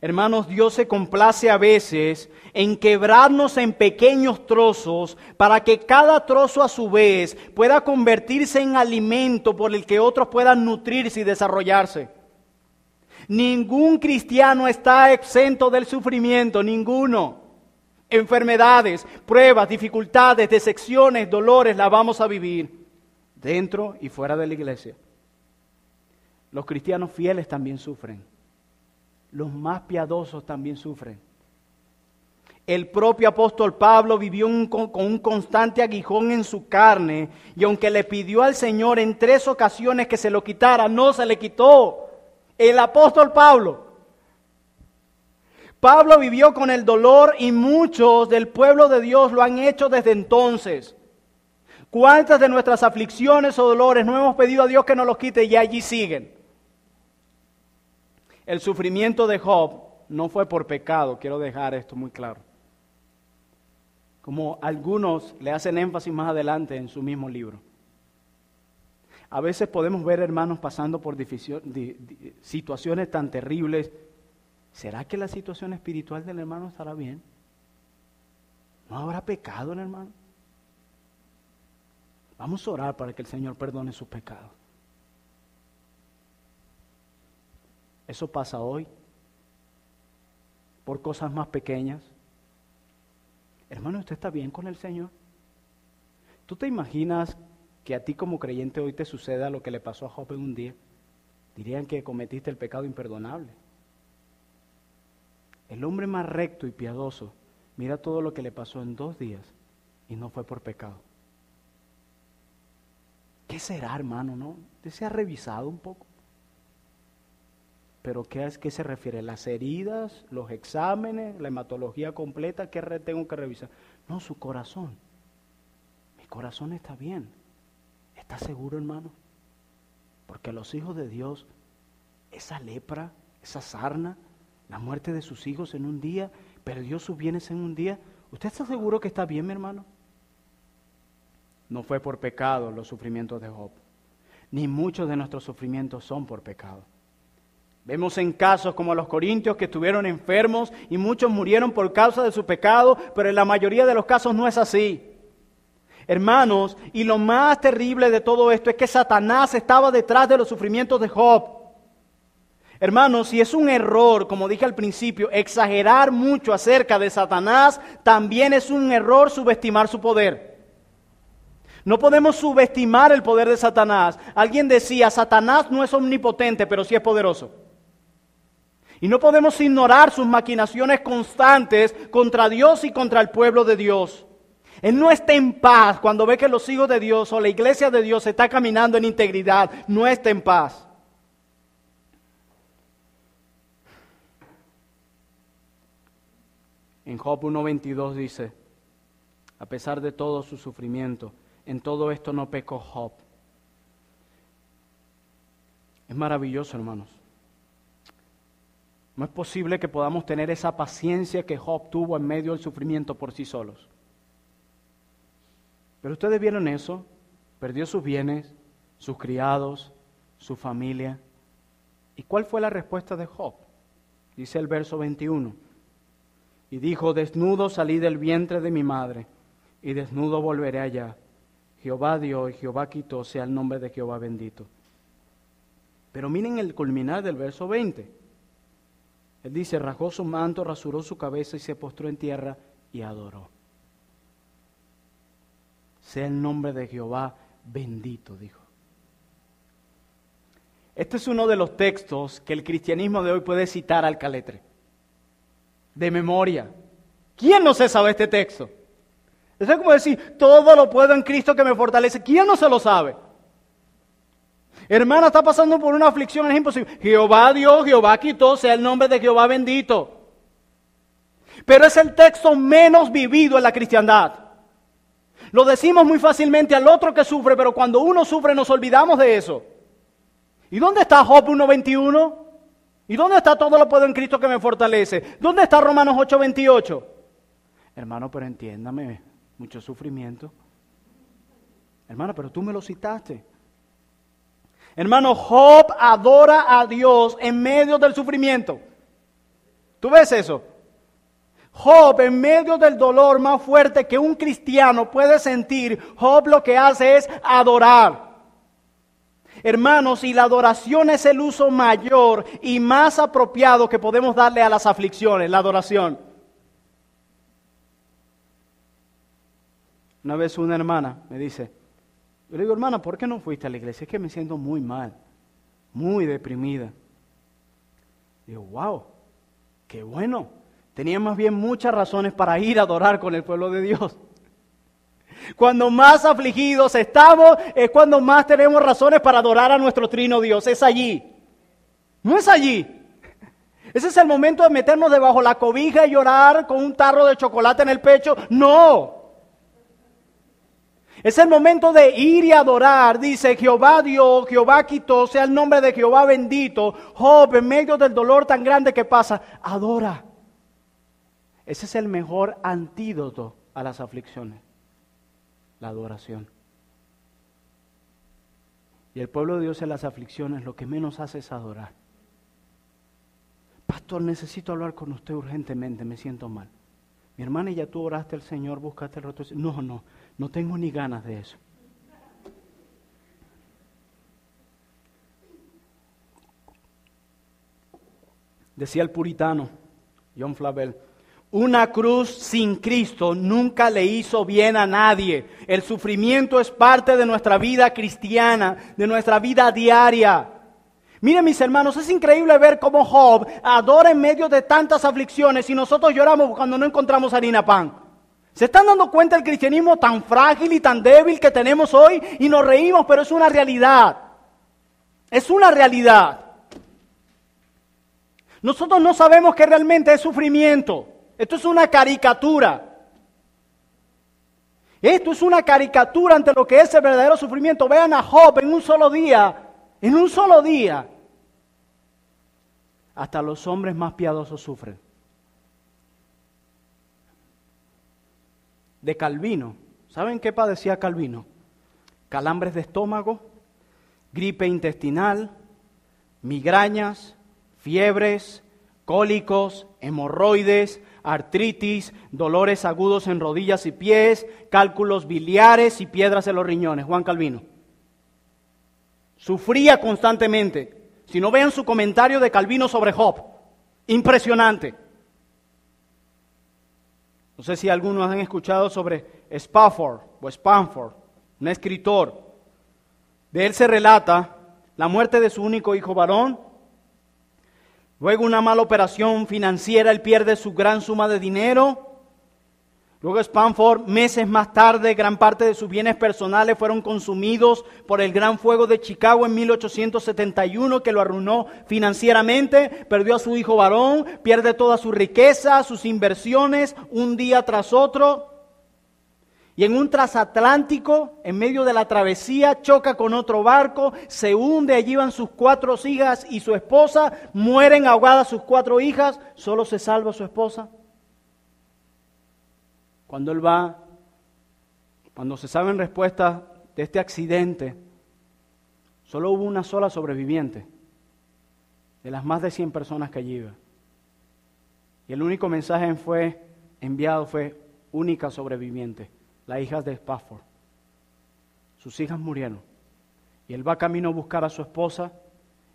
Hermanos, Dios se complace a veces en quebrarnos en pequeños trozos para que cada trozo a su vez pueda convertirse en alimento por el que otros puedan nutrirse y desarrollarse. Ningún cristiano está exento del sufrimiento, ninguno. Enfermedades, pruebas, dificultades, decepciones, dolores, las vamos a vivir dentro y fuera de la iglesia. Los cristianos fieles también sufren. Los más piadosos también sufren. El propio apóstol Pablo vivió con un constante aguijón en su carne y aunque le pidió al Señor en 3 ocasiones que se lo quitara, no se le quitó. El apóstol Pablo. Pablo vivió con el dolor y muchos del pueblo de Dios lo han hecho desde entonces. ¿Cuántas de nuestras aflicciones o dolores no hemos pedido a Dios que nos los quite y allí siguen? El sufrimiento de Job no fue por pecado, quiero dejar esto muy claro. Como algunos le hacen énfasis más adelante en su mismo libro. A veces podemos ver hermanos pasando por situaciones tan terribles. ¿Será que la situación espiritual del hermano estará bien? ¿No habrá pecado en el hermano? Vamos a orar para que el Señor perdone sus pecados. Eso pasa hoy, por cosas más pequeñas. Hermano, ¿usted está bien con el Señor? ¿Tú te imaginas que a ti como creyente hoy te suceda lo que le pasó a Job en un día? dirían que cometiste el pecado imperdonable. El hombre más recto y piadoso, mira todo lo que le pasó en 2 días y no fue por pecado. ¿Qué será, hermano? ¿No? ¿Usted se ha revisado un poco? ¿Pero qué se refiere? ¿Las heridas, los exámenes, la hematología completa? ¿Qué tengo que revisar? No, su corazón. Mi corazón está bien. ¿Está seguro, hermano? Porque los hijos de Dios, esa lepra, esa sarna, la muerte de sus hijos en un día, perdió sus bienes en un día. ¿Usted está seguro que está bien, mi hermano? No fue por pecado los sufrimientos de Job, ni muchos de nuestros sufrimientos son por pecado. Vemos en casos como los corintios que estuvieron enfermos y muchos murieron por causa de su pecado, pero en la mayoría de los casos no es así. Hermanos, y lo más terrible de todo esto es que Satanás estaba detrás de los sufrimientos de Job. Hermanos, si es un error, como dije al principio, exagerar mucho acerca de Satanás, también es un error subestimar su poder. No podemos subestimar el poder de Satanás. Alguien decía, Satanás no es omnipotente, pero sí es poderoso. Y no podemos ignorar sus maquinaciones constantes contra Dios y contra el pueblo de Dios. Él no está en paz cuando ve que los hijos de Dios o la iglesia de Dios está caminando en integridad. No está en paz. En Job 1:22 dice, a pesar de todo su sufrimiento, en todo esto no pecó Job. Es maravilloso, hermanos. No es posible que podamos tener esa paciencia que Job tuvo en medio del sufrimiento por sí solos. Pero ustedes vieron eso, perdió sus bienes, sus criados, su familia. ¿Y cuál fue la respuesta de Job? Dice el verso 21. Y dijo, desnudo salí del vientre de mi madre, y desnudo volveré allá. Jehová dio y Jehová quitó, sea el nombre de Jehová bendito. Pero miren el culminar del verso 20. Él dice, rasgó su manto, rasuró su cabeza y se postró en tierra y adoró. Sea el nombre de Jehová bendito, dijo. Este es uno de los textos que el cristianismo de hoy puede citar al caletre. De memoria. ¿Quién no se sabe este texto? Eso es como decir, todo lo puedo en Cristo que me fortalece. ¿Quién no se lo sabe? Hermana, está pasando por una aflicción, es imposible. Jehová dio, Jehová quitó, sea el nombre de Jehová bendito. Pero es el texto menos vivido en la cristiandad. Lo decimos muy fácilmente al otro que sufre, pero cuando uno sufre nos olvidamos de eso. ¿Y dónde está Job 1:21? ¿Y dónde está todo lo puedo en Cristo que me fortalece? ¿Dónde está Romanos 8:28? Hermano, pero entiéndame, mucho sufrimiento. Hermano, pero tú me lo citaste. Hermano, Job adora a Dios en medio del sufrimiento. ¿Tú ves eso? Job, en medio del dolor más fuerte que un cristiano puede sentir, Job lo que hace es adorar. Hermanos, y la adoración es el uso mayor y más apropiado que podemos darle a las aflicciones, la adoración. Una vez una hermana me dice, yo le digo, hermana, ¿por qué no fuiste a la iglesia? Es que me siento muy mal, muy deprimida. Digo, wow, qué bueno. Tenía más bien muchas razones para ir a adorar con el pueblo de Dios. Cuando más afligidos estamos, es cuando más tenemos razones para adorar a nuestro trino Dios. Es allí. No es allí. Ese es el momento de meternos debajo la cobija y llorar con un tarro de chocolate en el pecho. No. Es el momento de ir y adorar. Dice, Jehová dio, Jehová quitó, sea el nombre de Jehová bendito. Job, en medio del dolor tan grande que pasa, adora. Ese es el mejor antídoto a las aflicciones. La adoración. Y el pueblo de Dios en las aflicciones lo que menos hace es adorar. Pastor, necesito hablar con usted urgentemente, me siento mal. Mi hermana, ¿ya tú oraste al Señor, buscaste el rostro? No tengo ni ganas de eso. Decía el puritano John Flavel, una cruz sin Cristo nunca le hizo bien a nadie. El sufrimiento es parte de nuestra vida cristiana, de nuestra vida diaria. Miren, mis hermanos, es increíble ver cómo Job adora en medio de tantas aflicciones y nosotros lloramos cuando no encontramos harina pan. ¿Se están dando cuenta del cristianismo tan frágil y tan débil que tenemos hoy? Y nos reímos, pero es una realidad. Es una realidad. Nosotros no sabemos que realmente es sufrimiento. Esto es una caricatura. Esto es una caricatura ante lo que es el verdadero sufrimiento. Vean a Job en un solo día, hasta los hombres más piadosos sufren. De Calvino, ¿saben qué padecía Calvino? Calambres de estómago, gripe intestinal, migrañas, fiebres, cólicos, hemorroides, artritis, dolores agudos en rodillas y pies, cálculos biliares y piedras en los riñones. Juan Calvino. Sufría constantemente. Si no, vean su comentario de Calvino sobre Job. Impresionante. No sé si algunos han escuchado sobre Spafford, un escritor. De él se relata la muerte de su único hijo varón. Luego una mala operación financiera, él pierde su gran suma de dinero. Luego Spafford, meses más tarde, gran parte de sus bienes personales fueron consumidos por el gran fuego de Chicago en 1871 que lo arruinó financieramente. Perdió a su hijo varón, pierde toda su riqueza, sus inversiones, un día tras otro. Y en un transatlántico, en medio de la travesía, choca con otro barco, se hunde, allí van sus 4 hijas y su esposa, mueren ahogadas sus 4 hijas, solo se salva su esposa. Cuando se saben respuestas de este accidente, solo hubo una sola sobreviviente, de las más de 100 personas que allí iban. Y el único mensaje enviado fue única sobreviviente. La hija de Spafford. Sus hijas murieron. Y él va camino a buscar a su esposa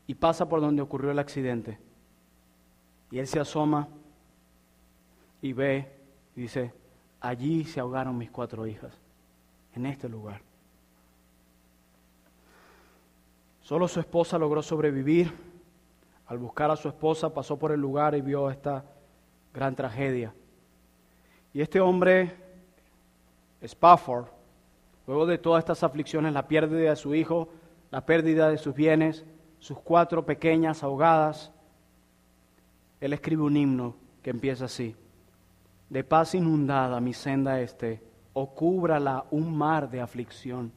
y pasa por donde ocurrió el accidente. Y él se asoma y ve y dice, allí se ahogaron mis 4 hijas, en este lugar. Solo su esposa logró sobrevivir. Al buscar a su esposa pasó por el lugar y vio esta gran tragedia. Y este hombre, Spafford, luego de todas estas aflicciones, la pérdida de su hijo, la pérdida de sus bienes, sus 4 pequeñas ahogadas, él escribe un himno que empieza así: de paz inundada mi senda o cúbrala un mar de aflicción.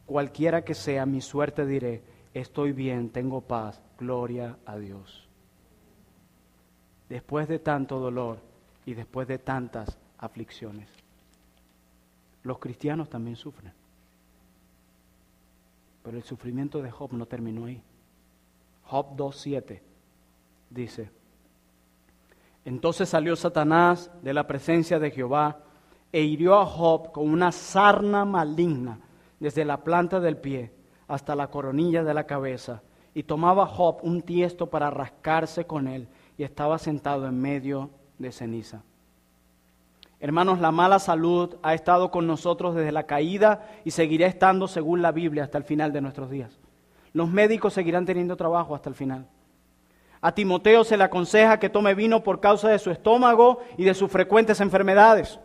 Cualquiera que sea mi suerte diré, estoy bien, tengo paz, gloria a Dios. Después de tanto dolor y después de tantas aflicciones, los cristianos también sufren. Pero el sufrimiento de Job no terminó ahí. Job 2:7 dice: entonces salió Satanás de la presencia de Jehová e hirió a Job con una sarna maligna desde la planta del pie hasta la coronilla de la cabeza, y tomaba Job un tiesto para rascarse con él, y estaba sentado en medio de ceniza. Hermanos, la mala salud ha estado con nosotros desde la caída y seguirá estando, según la Biblia, hasta el final de nuestros días. Los médicos seguirán teniendo trabajo hasta el final. A Timoteo se le aconseja que tome vino por causa de su estómago y de sus frecuentes enfermedades.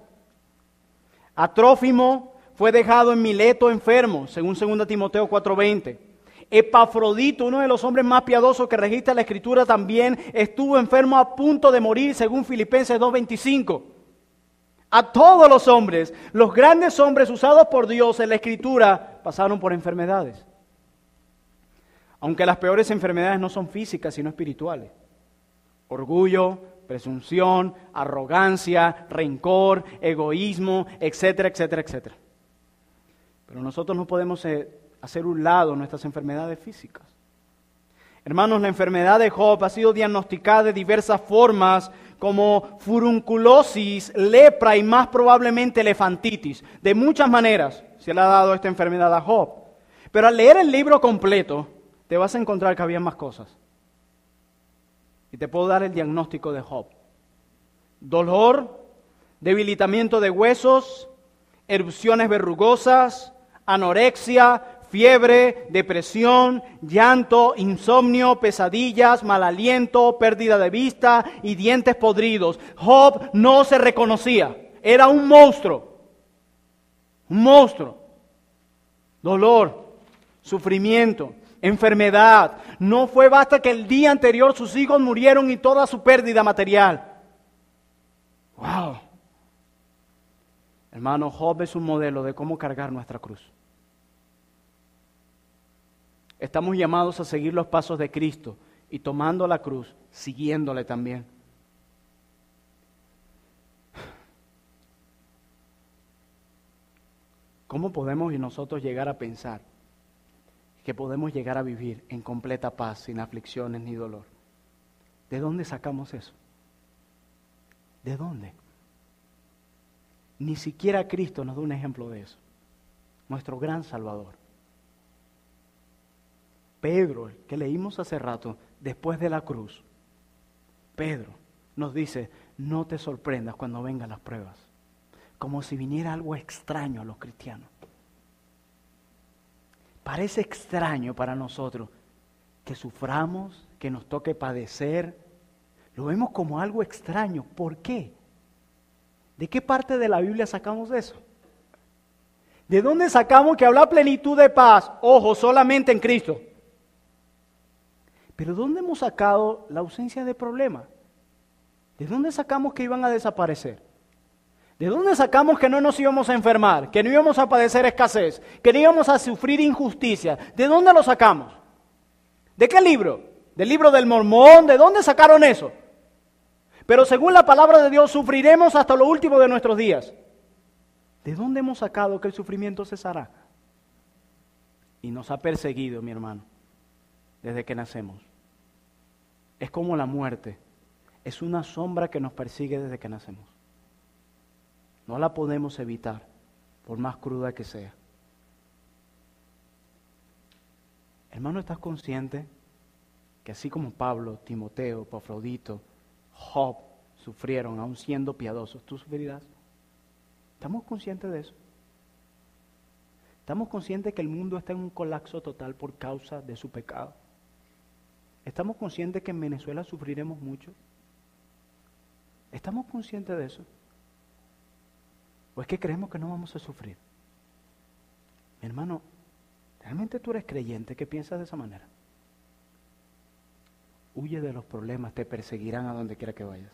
A Trófimo fue dejado en Mileto enfermo, según 2 Timoteo 4:20. Epafrodito, uno de los hombres más piadosos que registra la Escritura, también estuvo enfermo a punto de morir, según Filipenses 2:25. A todos los hombres, los grandes hombres usados por Dios en la Escritura, pasaron por enfermedades. Aunque las peores enfermedades no son físicas, sino espirituales. Orgullo, presunción, arrogancia, rencor, egoísmo, etcétera, etcétera, etcétera. Pero nosotros no podemos hacer un lado nuestras enfermedades físicas. Hermanos, la enfermedad de Job ha sido diagnosticada de diversas formas, como furunculosis, lepra y más probablemente elefantitis. De muchas maneras se le ha dado esta enfermedad a Job. Pero al leer el libro completo, te vas a encontrar que había más cosas. Y te puedo dar el diagnóstico de Job: dolor, debilitamiento de huesos, erupciones verrugosas, anorexia, fiebre, depresión, llanto, insomnio, pesadillas, mal aliento, pérdida de vista y dientes podridos. Job no se reconocía, era un monstruo. Un monstruo. Dolor, sufrimiento, enfermedad. No fue basta que el día anterior sus hijos murieron y toda su pérdida material. ¡Wow! Hermano, Job es un modelo de cómo cargar nuestra cruz. Estamos llamados a seguir los pasos de Cristo y tomando la cruz, siguiéndole también. ¿Cómo podemos nosotros llegar a pensar que podemos llegar a vivir en completa paz, sin aflicciones ni dolor? ¿De dónde sacamos eso? ¿De dónde? Ni siquiera Cristo nos da un ejemplo de eso. Nuestro gran Salvador. Pedro, el que leímos hace rato, después de la cruz, Pedro nos dice, no te sorprendas cuando vengan las pruebas. Como si viniera algo extraño a los cristianos. Parece extraño para nosotros que suframos, que nos toque padecer. Lo vemos como algo extraño. ¿Por qué? ¿De qué parte de la Biblia sacamos eso? ¿De dónde sacamos que habla plenitud de paz? Ojo, solamente en Cristo. Pero ¿dónde hemos sacado la ausencia de problemas? ¿De dónde sacamos que iban a desaparecer? ¿De dónde sacamos que no nos íbamos a enfermar? Que no íbamos a padecer escasez? Que no íbamos a sufrir injusticia? ¿De dónde lo sacamos? ¿De qué libro? ¿Del libro del Mormón? ¿De dónde sacaron eso? Pero según la palabra de Dios, sufriremos hasta lo último de nuestros días. ¿De dónde hemos sacado que el sufrimiento cesará? Y nos ha perseguido, mi hermano, desde que nacemos. Es como la muerte. Es una sombra que nos persigue desde que nacemos. No la podemos evitar, por más cruda que sea. Hermano, ¿estás consciente que así como Pablo, Timoteo, Epafrodito, Job sufrieron, aún siendo piadosos, tú sufrirás? ¿Estamos conscientes de eso? ¿Estamos conscientes que el mundo está en un colapso total por causa de su pecado? ¿Estamos conscientes que en Venezuela sufriremos mucho? ¿Estamos conscientes de eso? ¿O es que creemos que no vamos a sufrir? Mi hermano, ¿realmente tú eres creyente que piensas de esa manera? Huye de los problemas, te perseguirán a donde quiera que vayas.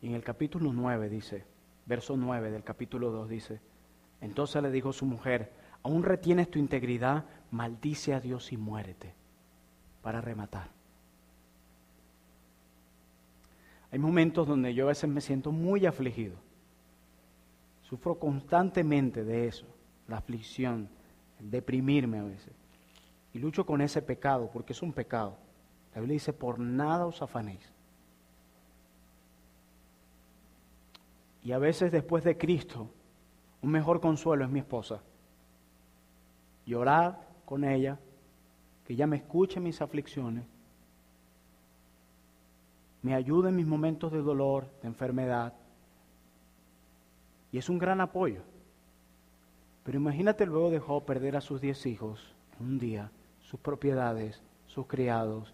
Y en el capítulo 9 dice, verso 9 del capítulo 2 dice, entonces le dijo su mujer, ¿aún retienes tu integridad? Maldice a Dios y muérete. Para rematar. Hay momentos donde yo a veces me siento muy afligido. Sufro constantemente de eso, la aflicción, el deprimirme a veces. Y lucho con ese pecado, porque es un pecado. La Biblia dice, por nada os afanéis. Y a veces después de Cristo, un mejor consuelo es mi esposa. Llorar con ella, que ella me escuche mis aflicciones, me ayuda en mis momentos de dolor, de enfermedad. Y es un gran apoyo. Pero imagínate luego de Job perder a sus 10 hijos en un día, sus propiedades, sus criados,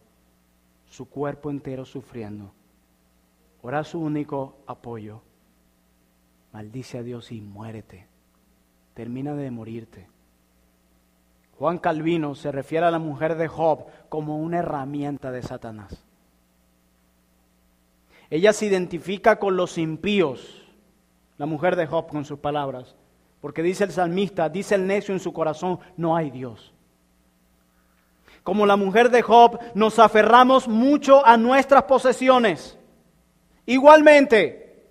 su cuerpo entero sufriendo. Ahora su único apoyo. Maldice a Dios y muérete. Termina de morirte. Juan Calvino se refiere a la mujer de Job como una herramienta de Satanás. Ella se identifica con los impíos, la mujer de Job con sus palabras, porque dice el salmista, dice el necio en su corazón, no hay Dios. Como la mujer de Job, nos aferramos mucho a nuestras posesiones. Igualmente,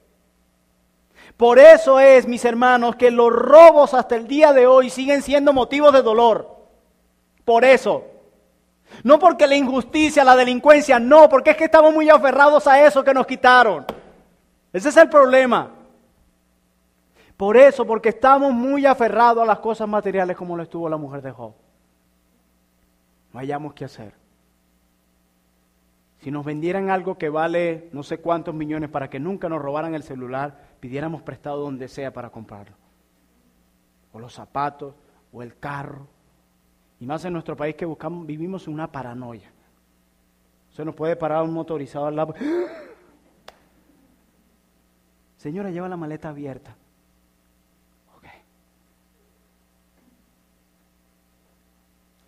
por eso es, mis hermanos, que los robos hasta el día de hoy siguen siendo motivos de dolor. Por eso. No porque la injusticia, la delincuencia, no, porque es que estamos muy aferrados a eso que nos quitaron. Ese es el problema. Por eso, porque estamos muy aferrados a las cosas materiales como lo estuvo la mujer de Job. No hayamos qué hacer. Si nos vendieran algo que vale no sé cuántos millones para que nunca nos robaran el celular, pidiéramos prestado donde sea para comprarlo. o los zapatos, o el carro. Y más en nuestro país que vivimos en una paranoia. Se nos puede parar un motorizado al lado. Señora, lleva la maleta abierta. Ok.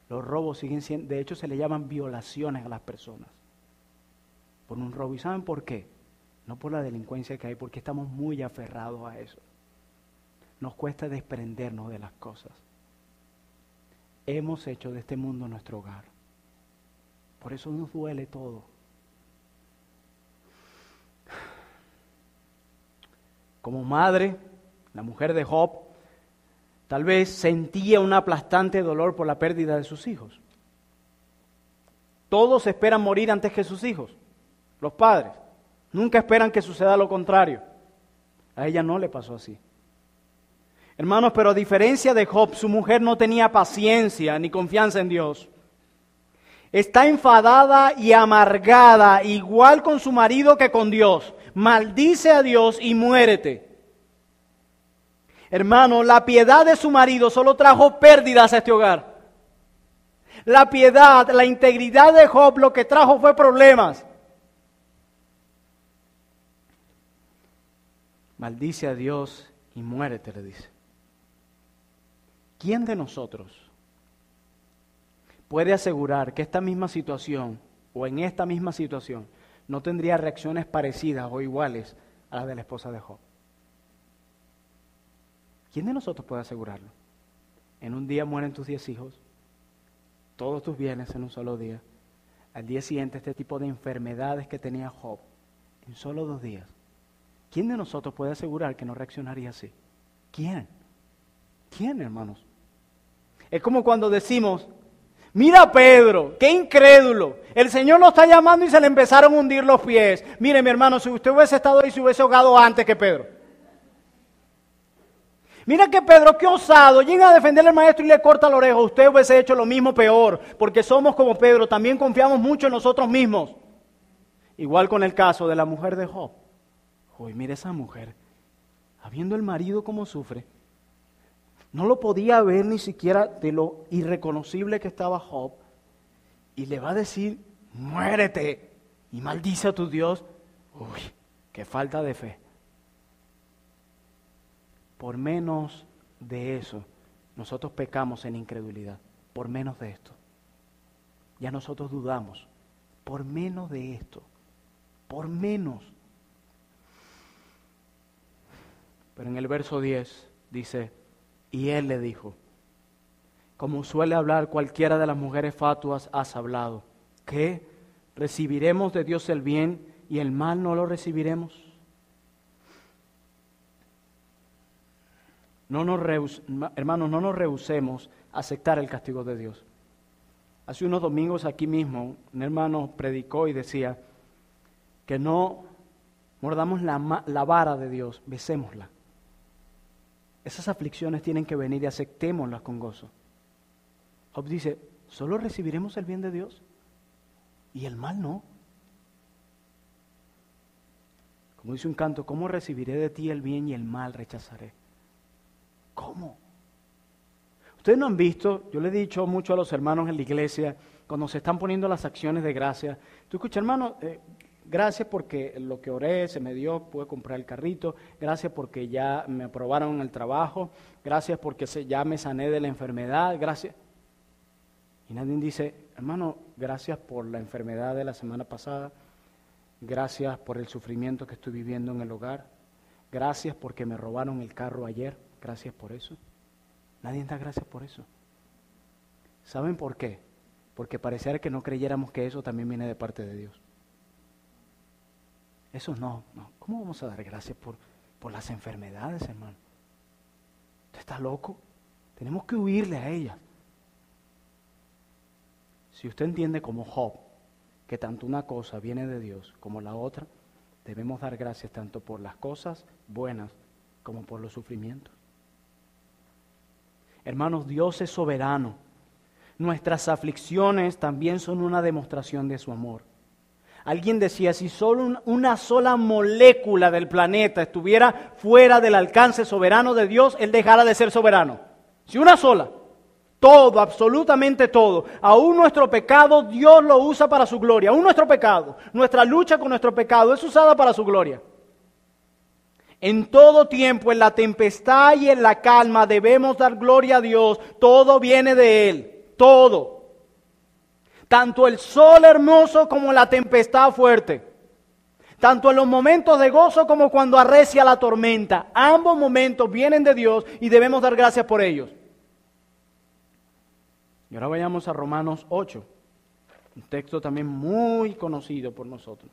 Los robos siguen siendo, de hecho se le llaman violaciones a las personas. Por un robo. ¿Y saben por qué? No por la delincuencia que hay, porque estamos muy aferrados a eso. Nos cuesta desprendernos de las cosas. Hemos hecho de este mundo nuestro hogar. Por eso nos duele todo. Como madre, la mujer de Job, tal vez sentía un aplastante dolor por la pérdida de sus hijos. Todos esperan morir antes que sus hijos, los padres. Nunca esperan que suceda lo contrario. A ella no le pasó así. Hermanos, pero a diferencia de Job, su mujer no tenía paciencia ni confianza en Dios. Está enfadada y amargada, igual con su marido que con Dios. Maldice a Dios y muérete. Hermano, la piedad de su marido solo trajo pérdidas a este hogar. La piedad, la integridad de Job lo que trajo fue problemas. Maldice a Dios y muérete, le dice. ¿Quién de nosotros puede asegurar que esta misma situación o en esta misma situación no tendría reacciones parecidas o iguales a las de la esposa de Job? ¿Quién de nosotros puede asegurarlo? En un día mueren tus 10 hijos, todos tus bienes en un solo día. Al día siguiente este tipo de enfermedades que tenía Job, en solo 2 días. ¿Quién de nosotros puede asegurar que no reaccionaría así? ¿Quién? ¿Quién, hermanos? Es como cuando decimos, mira a Pedro, qué incrédulo. El Señor lo está llamando y se le empezaron a hundir los pies. Mire, mi hermano, si usted hubiese estado ahí, se hubiese ahogado antes que Pedro. Mira que Pedro, qué osado, llega a defender al maestro y le corta la oreja. Usted hubiese hecho lo mismo, peor, porque somos como Pedro, también confiamos mucho en nosotros mismos. Igual con el caso de la mujer de Job. Uy, mire esa mujer, habiendo el marido como sufre, no lo podía ver ni siquiera de lo irreconocible que estaba Job, y le va a decir, muérete, y maldice a tu Dios. Uy, qué falta de fe. Por menos de eso, nosotros pecamos en incredulidad, por menos de esto. Ya nosotros dudamos, por menos de esto, por menos. Pero en el verso 10 dice, y él le dijo, como suele hablar cualquiera de las mujeres fatuas, has hablado. ¿Qué? ¿Recibiremos de Dios el bien y el mal no lo recibiremos? Hermanos, no nos rehusemos a aceptar el castigo de Dios. Hace unos domingos aquí mismo, un hermano predicó y decía que no mordamos la vara de Dios, besémosla. Esas aflicciones tienen que venir y aceptémoslas con gozo. Job dice, ¿solo recibiremos el bien de Dios? Y el mal no. Como dice un canto, ¿cómo recibiré de ti el bien y el mal rechazaré? ¿Cómo? Ustedes no han visto, yo le he dicho mucho a los hermanos en la iglesia, cuando se están poniendo las acciones de gracia, tú escuchas, hermano, gracias porque lo que oré se me dio, pude comprar el carrito, gracias porque ya me aprobaron en el trabajo, gracias porque ya me sané de la enfermedad, gracias. Y nadie dice, hermano, gracias por la enfermedad de la semana pasada, gracias por el sufrimiento que estoy viviendo en el hogar, gracias porque me robaron el carro ayer, gracias por eso. Nadie da gracias por eso. ¿Saben por qué? Porque pareciera que no creyéramos que eso también viene de parte de Dios. Eso no. ¿Cómo vamos a dar gracias por las enfermedades, hermano? ¿Usted está loco? Tenemos que huirle a ellas. Si usted entiende como Job que tanto una cosa viene de Dios como la otra, debemos dar gracias tanto por las cosas buenas como por los sufrimientos. Hermanos, Dios es soberano. Nuestras aflicciones también son una demostración de su amor. Alguien decía, si solo una sola molécula del planeta estuviera fuera del alcance soberano de Dios, Él dejara de ser soberano. Si una sola. Todo, absolutamente todo. Aún nuestro pecado, Dios lo usa para su gloria. Aún nuestro pecado, nuestra lucha con nuestro pecado es usada para su gloria. En todo tiempo, en la tempestad y en la calma, debemos dar gloria a Dios. Todo viene de Él. Todo. Tanto el sol hermoso como la tempestad fuerte. Tanto en los momentos de gozo como cuando arrecia la tormenta. Ambos momentos vienen de Dios y debemos dar gracias por ellos. Y ahora vayamos a Romanos 8, un texto también muy conocido por nosotros.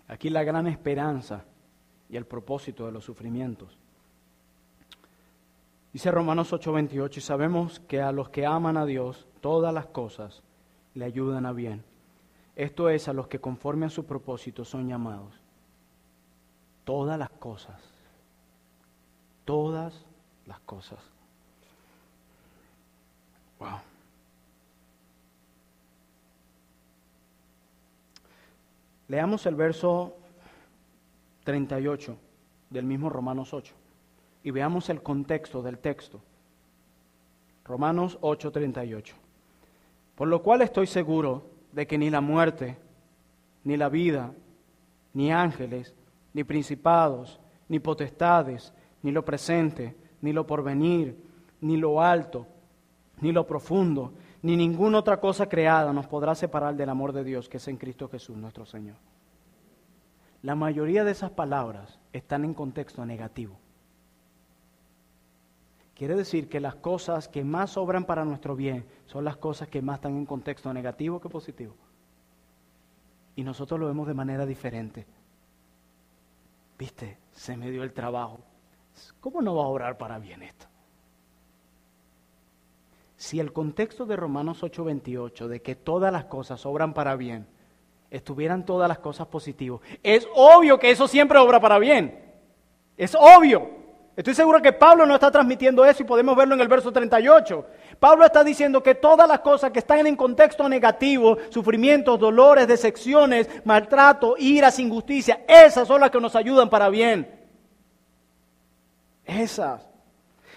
Aquí la gran esperanza y el propósito de los sufrimientos. Dice Romanos 8:28, y sabemos que a los que aman a Dios, todas las cosas le ayudan a bien. Esto es, a los que conforme a su propósito son llamados. Todas las cosas. Todas las cosas. Wow. Leamos el verso 38 del mismo Romanos 8 y veamos el contexto del texto. Romanos 8:38. Por lo cual estoy seguro de que ni la muerte, ni la vida, ni ángeles, ni principados, ni potestades, ni lo presente, ni lo porvenir, ni lo alto, ni lo profundo, ni ninguna otra cosa creada nos podrá separar del amor de Dios que es en Cristo Jesús nuestro Señor. La mayoría de esas palabras están en contexto negativo. Quiere decir que las cosas que más obran para nuestro bien son las cosas que más están en contexto negativo que positivo. Y nosotros lo vemos de manera diferente. ¿Viste? Se me dio el trabajo. ¿Cómo no va a obrar para bien esto? Si el contexto de Romanos 8:28, de que todas las cosas obran para bien, estuvieran todas las cosas positivas, es obvio que eso siempre obra para bien. Es obvio. Estoy seguro que Pablo no está transmitiendo eso y podemos verlo en el verso 38. Pablo está diciendo que todas las cosas que están en contexto negativo, sufrimientos, dolores, decepciones, maltrato, iras, injusticia, esas son las que nos ayudan para bien. Esas.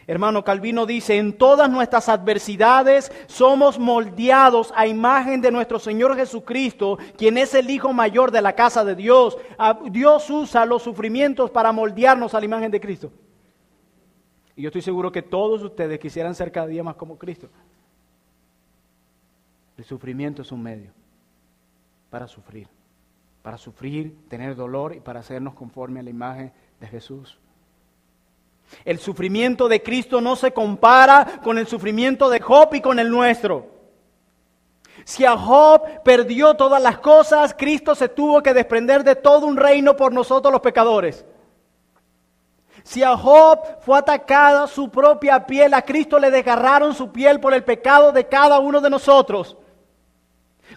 Hermano, Calvino dice, en todas nuestras adversidades somos moldeados a imagen de nuestro Señor Jesucristo, quien es el Hijo mayor de la casa de Dios. Dios usa los sufrimientos para moldearnos a la imagen de Cristo. Y yo estoy seguro que todos ustedes quisieran ser cada día más como Cristo. El sufrimiento es un medio para sufrir, tener dolor y para hacernos conforme a la imagen de Jesús. El sufrimiento de Cristo no se compara con el sufrimiento de Job y con el nuestro. Si a Job perdió todas las cosas, Cristo se tuvo que desprender de todo un reino por nosotros los pecadores. Si a Job fue atacada su propia piel, a Cristo le desgarraron su piel por el pecado de cada uno de nosotros.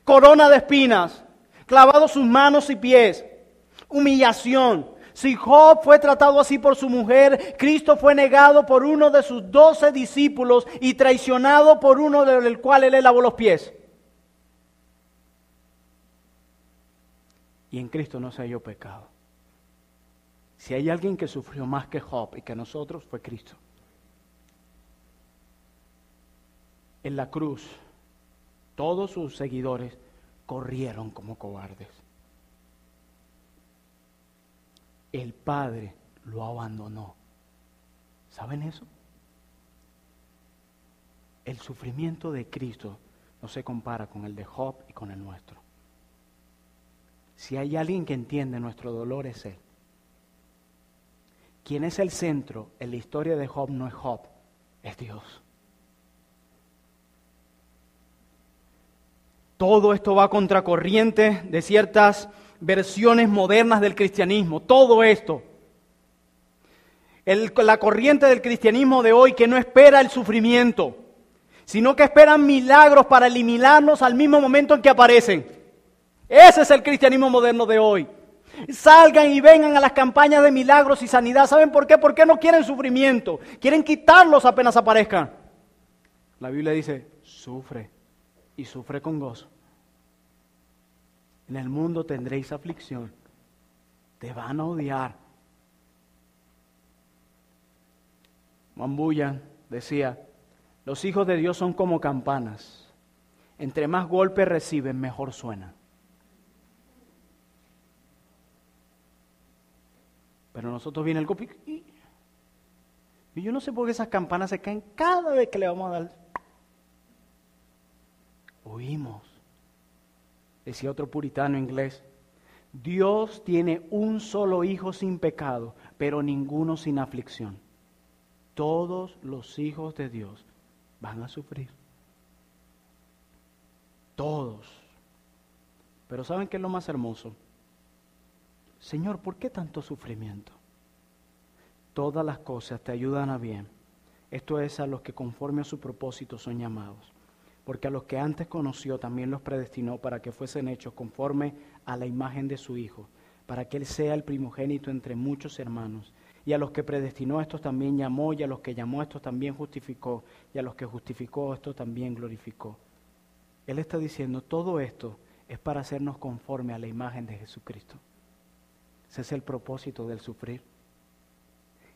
Corona de espinas, clavados sus manos y pies, humillación. Si Job fue tratado así por su mujer, Cristo fue negado por uno de sus 12 discípulos y traicionado por uno del cual él le lavó los pies. Y en Cristo no se halló pecado. Si hay alguien que sufrió más que Job y que nosotros, fue Cristo. En la cruz, todos sus seguidores corrieron como cobardes. El Padre lo abandonó. ¿Saben eso? El sufrimiento de Cristo no se compara con el de Job y con el nuestro. Si hay alguien que entiende nuestro dolor, es Él. Quien es el centro en la historia de Job no es Job, es Dios. Todo esto va a contracorriente de ciertas versiones modernas del cristianismo. Todo esto. La corriente del cristianismo de hoy que no espera el sufrimiento, sino que esperan milagros para eliminarnos al mismo momento en que aparecen. Ese es el cristianismo moderno de hoy. Salgan y vengan a las campañas de milagros y sanidad. ¿Saben por qué? Porque no quieren sufrimiento. Quieren quitarlos apenas aparezcan. La Biblia dice, sufre y sufre con gozo. En el mundo tendréis aflicción. Te van a odiar. Juan Bunyan decía, los hijos de Dios son como campanas. Entre más golpes reciben, mejor suenan. Pero nosotros viene el golpe y yo no sé por qué esas campanas se caen cada vez que le vamos a dar. Oímos. Decía otro puritano inglés, Dios tiene un solo hijo sin pecado, pero ninguno sin aflicción. Todos los hijos de Dios van a sufrir. Todos. Pero ¿saben qué es lo más hermoso? Señor, ¿por qué tanto sufrimiento? Todas las cosas te ayudan a bien. Esto es a los que conforme a su propósito son llamados. Porque a los que antes conoció también los predestinó para que fuesen hechos conforme a la imagen de su Hijo, para que Él sea el primogénito entre muchos hermanos. Y a los que predestinó, estos también llamó, y a los que llamó, estos también justificó, y a los que justificó, estos también glorificó. Él está diciendo, todo esto es para hacernos conforme a la imagen de Jesucristo. Ese es el propósito del sufrir.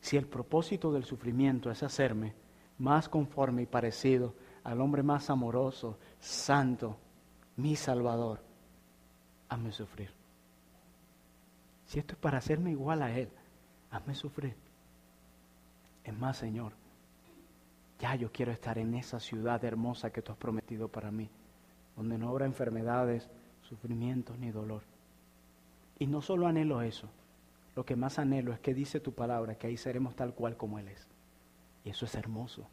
Si el propósito del sufrimiento es hacerme más conforme y parecido al hombre más amoroso, santo, mi Salvador, hazme sufrir. Si esto es para hacerme igual a Él, hazme sufrir. Es más, Señor, ya yo quiero estar en esa ciudad hermosa que tú has prometido para mí, donde no habrá enfermedades, sufrimientos ni dolor. Y no solo anhelo eso, lo que más anhelo es que dice tu palabra, que ahí seremos tal cual como Él es. Y eso es hermoso.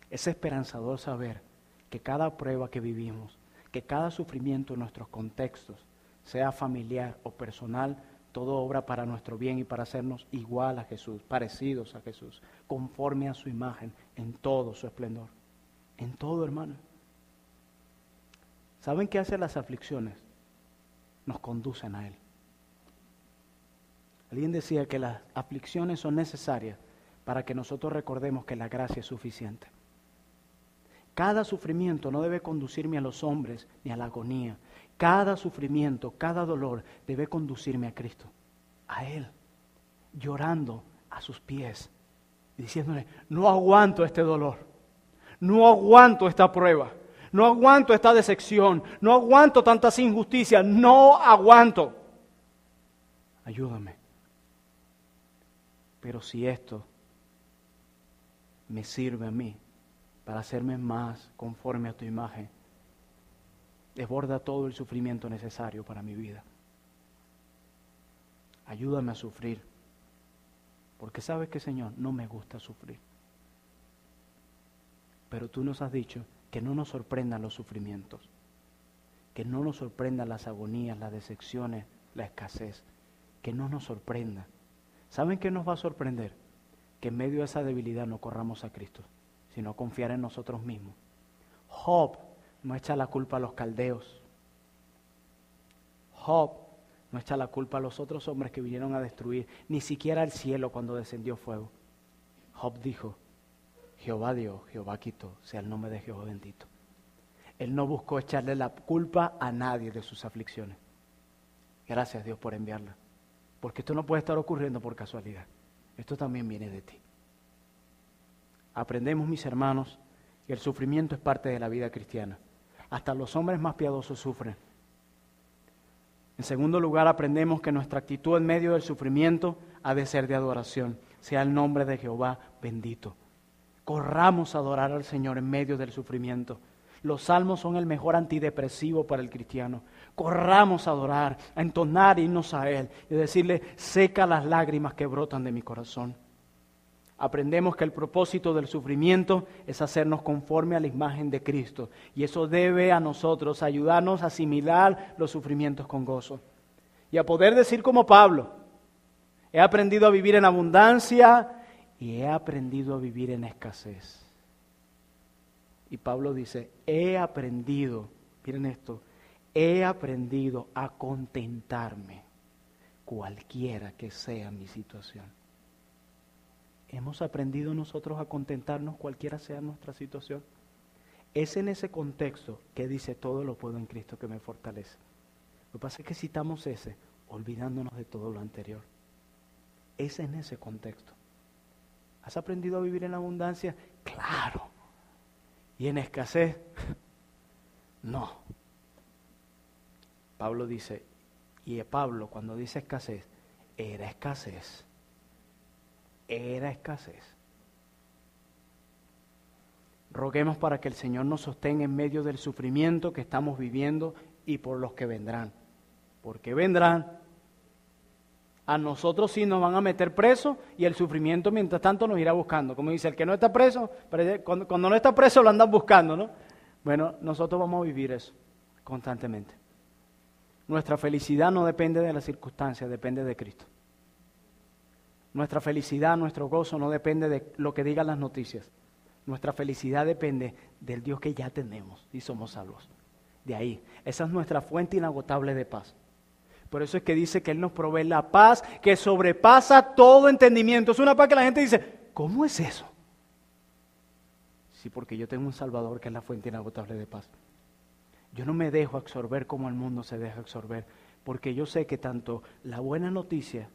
Es esperanzador saber que cada prueba que vivimos, que cada sufrimiento en nuestros contextos, sea familiar o personal, todo obra para nuestro bien y para hacernos igual a Jesús, parecidos a Jesús, conforme a su imagen, en todo su esplendor. En todo, hermano. ¿Saben qué hacen las aflicciones? Nos conducen a Él. Alguien decía que las aflicciones son necesarias para que nosotros recordemos que la gracia es suficiente. Cada sufrimiento no debe conducirme a los hombres ni a la agonía. Cada sufrimiento, cada dolor debe conducirme a Cristo, a Él, llorando a sus pies, diciéndole, no aguanto este dolor, no aguanto esta prueba, no aguanto esta decepción, no aguanto tantas injusticias, no aguanto. Ayúdame. Pero si esto me sirve a mí para hacerme más conforme a tu imagen, desborda todo el sufrimiento necesario para mi vida. Ayúdame a sufrir, porque sabes que, Señor, no me gusta sufrir. Pero tú nos has dicho que no nos sorprendan los sufrimientos, que no nos sorprendan las agonías, las decepciones, la escasez, que no nos sorprenda. ¿Saben qué nos va a sorprender? Que en medio de esa debilidad no corramos a Cristo, sino confiar en nosotros mismos. Job no echa la culpa a los caldeos. Job no echa la culpa a los otros hombres que vinieron a destruir, ni siquiera al cielo cuando descendió fuego. Job dijo, Jehová dio, Jehová quitó, sea el nombre de Jehová bendito. Él no buscó echarle la culpa a nadie de sus aflicciones. Gracias, Dios, por enviarla. Porque esto no puede estar ocurriendo por casualidad. Esto también viene de ti. Aprendemos, mis hermanos, que el sufrimiento es parte de la vida cristiana. Hasta los hombres más piadosos sufren. En segundo lugar, aprendemos que nuestra actitud en medio del sufrimiento ha de ser de adoración. Sea el nombre de Jehová bendito. Corramos a adorar al Señor en medio del sufrimiento. Los salmos son el mejor antidepresivo para el cristiano. Corramos a adorar, a entonar himnos a Él y decirle, seca las lágrimas que brotan de mi corazón. Aprendemos que el propósito del sufrimiento es hacernos conforme a la imagen de Cristo. Y eso debe a nosotros ayudarnos a asimilar los sufrimientos con gozo. Y a poder decir como Pablo, he aprendido a vivir en abundancia y he aprendido a vivir en escasez. Y Pablo dice, he aprendido, miren esto, he aprendido a contentarme cualquiera que sea mi situación. ¿Hemos aprendido nosotros a contentarnos cualquiera sea nuestra situación? Es en ese contexto que dice, todo lo puedo en Cristo que me fortalece. Lo que pasa es que citamos ese, olvidándonos de todo lo anterior. Es en ese contexto. ¿Has aprendido a vivir en la abundancia? Claro. ¿Y en escasez? No. Pablo dice, y Pablo cuando dice escasez, era escasez. Era escasez. Roguemos para que el Señor nos sostenga en medio del sufrimiento que estamos viviendo y por los que vendrán. Porque vendrán. A nosotros sí nos van a meter presos y el sufrimiento mientras tanto nos irá buscando. Como dice, el que no está preso, cuando no está preso lo andan buscando, ¿no? Bueno, nosotros vamos a vivir eso constantemente. Nuestra felicidad no depende de las circunstancias, depende de Cristo. Nuestra felicidad, nuestro gozo no depende de lo que digan las noticias. Nuestra felicidad depende del Dios que ya tenemos y somos salvos. De ahí, esa es nuestra fuente inagotable de paz. Por eso es que dice que Él nos provee la paz que sobrepasa todo entendimiento. Es una paz que la gente dice, ¿cómo es eso? Sí, porque yo tengo un Salvador que es la fuente inagotable de paz. Yo no me dejo absorber como el mundo se deja absorber, porque yo sé que tanto la buena noticia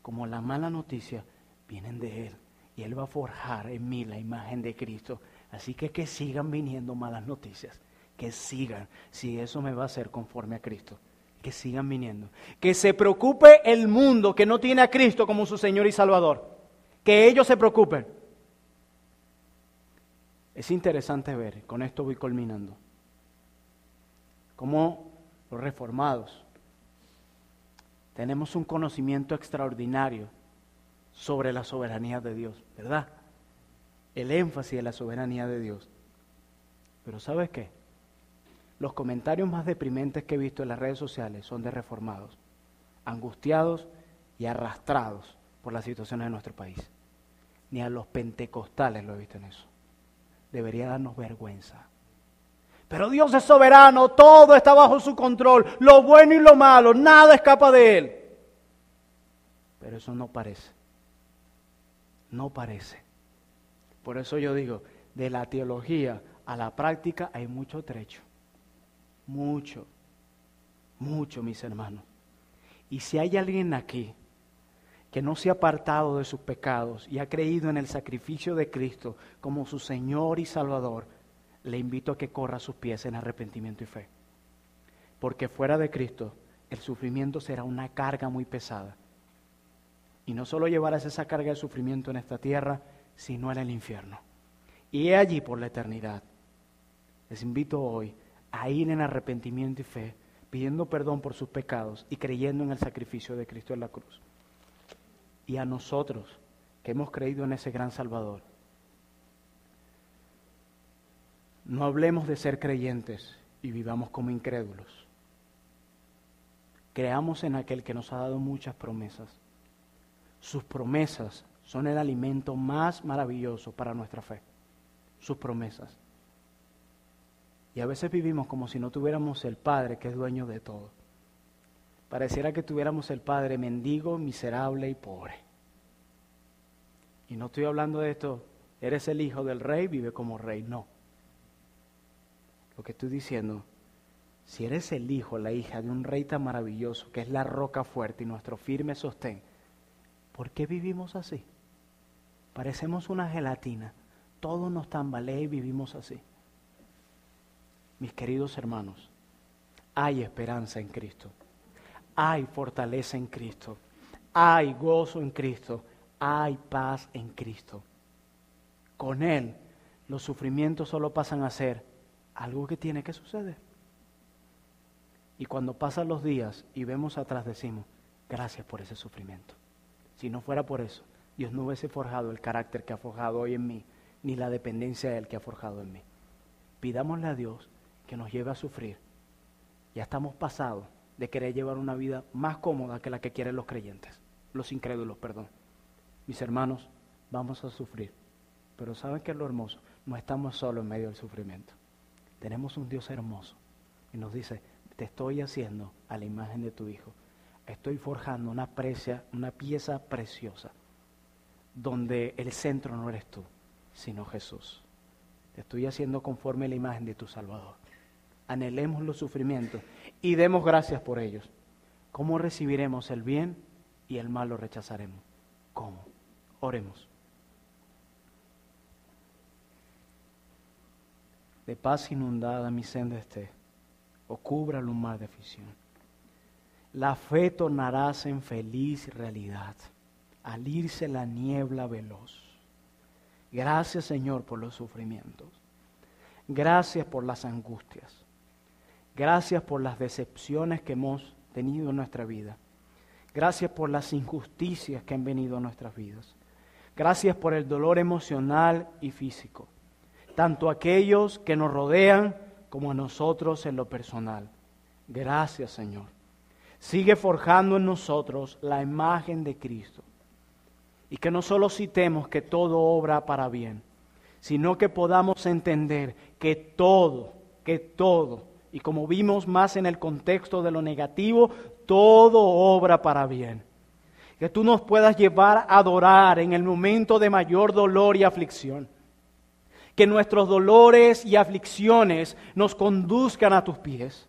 como la mala noticia vienen de Él. Y Él va a forjar en mí la imagen de Cristo. Así que sigan viniendo malas noticias. Que sigan, si eso me va a hacer conforme a Cristo. Que sigan viniendo. Que se preocupe el mundo que no tiene a Cristo como su Señor y Salvador. Que ellos se preocupen. Es interesante ver, con esto voy culminando, cómo los reformados tenemos un conocimiento extraordinario sobre la soberanía de Dios, ¿verdad? El énfasis de la soberanía de Dios. Pero ¿sabes qué? Los comentarios más deprimentes que he visto en las redes sociales son de reformados, angustiados y arrastrados por las situaciones de nuestro país. Ni a los pentecostales lo he visto en eso. Debería darnos vergüenza. Pero Dios es soberano, todo está bajo su control, lo bueno y lo malo, nada escapa de Él. Pero eso no parece. No parece. Por eso yo digo, de la teología a la práctica hay mucho trecho. Mucho, mis hermanos. Y si hay alguien aquí que no se ha apartado de sus pecados y ha creído en el sacrificio de Cristo como su Señor y Salvador, le invito a que corra a sus pies en arrepentimiento y fe. Porque fuera de Cristo, el sufrimiento será una carga muy pesada. Y no solo llevarás esa carga de sufrimiento en esta tierra, sino en el infierno. Y he allí por la eternidad. Les invito hoy a ir en arrepentimiento y fe, pidiendo perdón por sus pecados y creyendo en el sacrificio de Cristo en la cruz. Y a nosotros, que hemos creído en ese gran Salvador, no hablemos de ser creyentes y vivamos como incrédulos. Creamos en aquel que nos ha dado muchas promesas. Sus promesas son el alimento más maravilloso para nuestra fe. Sus promesas. Y a veces vivimos como si no tuviéramos el Padre que es dueño de todo. Pareciera que tuviéramos el Padre mendigo, miserable y pobre. Y no estoy hablando de esto, eres el hijo del rey, vive como rey. No. Lo que estoy diciendo, si eres el hijo, la hija de un rey tan maravilloso, que es la roca fuerte y nuestro firme sostén, ¿por qué vivimos así? Parecemos una gelatina. Todo nos tambalea y vivimos así. Mis queridos hermanos, hay esperanza en Cristo. Hay fortaleza en Cristo. Hay gozo en Cristo. Hay paz en Cristo. Con Él, los sufrimientos solo pasan a ser algo que tiene que suceder. Y cuando pasan los días y vemos atrás, decimos, gracias por ese sufrimiento. Si no fuera por eso, Dios no hubiese forjado el carácter que ha forjado hoy en mí, ni la dependencia de Él que ha forjado en mí. Pidámosle a Dios que nos lleve a sufrir. Ya estamos pasados de querer llevar una vida más cómoda que la que quieren los creyentes, los incrédulos, perdón. Mis hermanos, vamos a sufrir. Pero ¿saben qué es lo hermoso? No estamos solos en medio del sufrimiento. Tenemos un Dios hermoso y nos dice, te estoy haciendo a la imagen de tu Hijo. Estoy forjando una pieza preciosa, donde el centro no eres tú, sino Jesús. Te estoy haciendo conforme a la imagen de tu Salvador. anhelemos los sufrimientos y demos gracias por ellos. ¿Cómo recibiremos el bien y el mal lo rechazaremos? ¿Cómo? Oremos. De paz inundada mi senda esté, o cúbralo un mar de aflicción. La fe tornarás en feliz realidad, al irse la niebla veloz. Gracias, Señor, por los sufrimientos. Gracias por las angustias. Gracias por las decepciones que hemos tenido en nuestra vida. Gracias por las injusticias que han venido a nuestras vidas. Gracias por el dolor emocional y físico, tanto a aquellos que nos rodean como a nosotros en lo personal. Gracias, Señor. Sigue forjando en nosotros la imagen de Cristo. Y que no solo citemos que todo obra para bien, sino que podamos entender que todo, y como vimos más en el contexto de lo negativo, todo obra para bien. Que tú nos puedas llevar a adorar en el momento de mayor dolor y aflicción. Que nuestros dolores y aflicciones nos conduzcan a tus pies.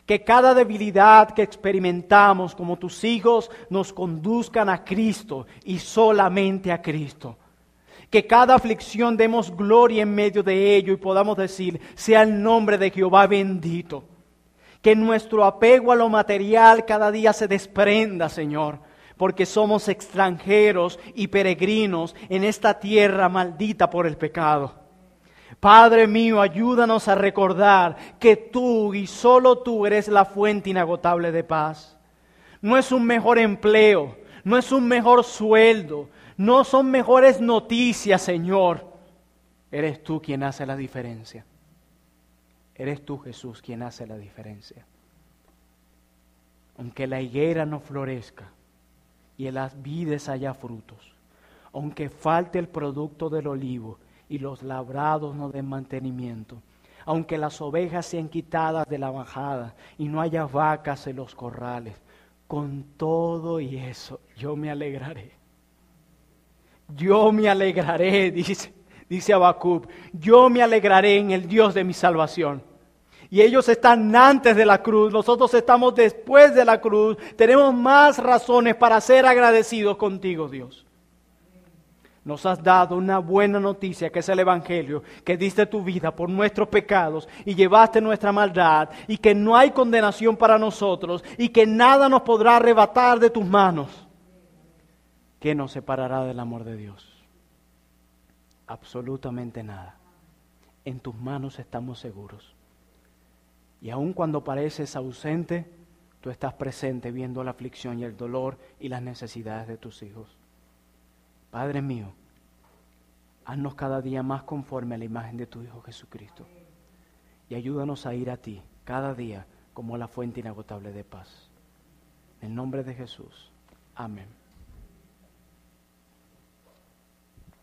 Que cada debilidad que experimentamos como tus hijos nos conduzcan a Cristo y solamente a Cristo. Que cada aflicción demos gloria en medio de ello y podamos decir, sea el nombre de Jehová bendito. Que nuestro apego a lo material cada día se desprenda, Señor, porque somos extranjeros y peregrinos en esta tierra maldita por el pecado. Padre mío, ayúdanos a recordar que tú y solo tú eres la fuente inagotable de paz. No es un mejor empleo, no es un mejor sueldo, no son mejores noticias, Señor. Eres tú quien hace la diferencia. Eres tú, Jesús, quien hace la diferencia. Aunque la higuera no florezca y en las vides haya frutos, aunque falte el producto del olivo y los labrados no den mantenimiento, aunque las ovejas sean quitadas de la majada y no haya vacas en los corrales, con todo y eso yo me alegraré. Yo me alegraré, dice Habacuc, yo me alegraré en el Dios de mi salvación. Y ellos están antes de la cruz, nosotros estamos después de la cruz, tenemos más razones para ser agradecidos contigo, Dios. Nos has dado una buena noticia que es el Evangelio, que diste tu vida por nuestros pecados y llevaste nuestra maldad y que no hay condenación para nosotros y que nada nos podrá arrebatar de tus manos. ¿Qué nos separará del amor de Dios? Absolutamente nada. En tus manos estamos seguros. Y aun cuando pareces ausente, tú estás presente viendo la aflicción y el dolor y las necesidades de tus hijos. Padre mío, haznos cada día más conforme a la imagen de tu Hijo Jesucristo y ayúdanos a ir a ti cada día como la fuente inagotable de paz. En el nombre de Jesús. Amén.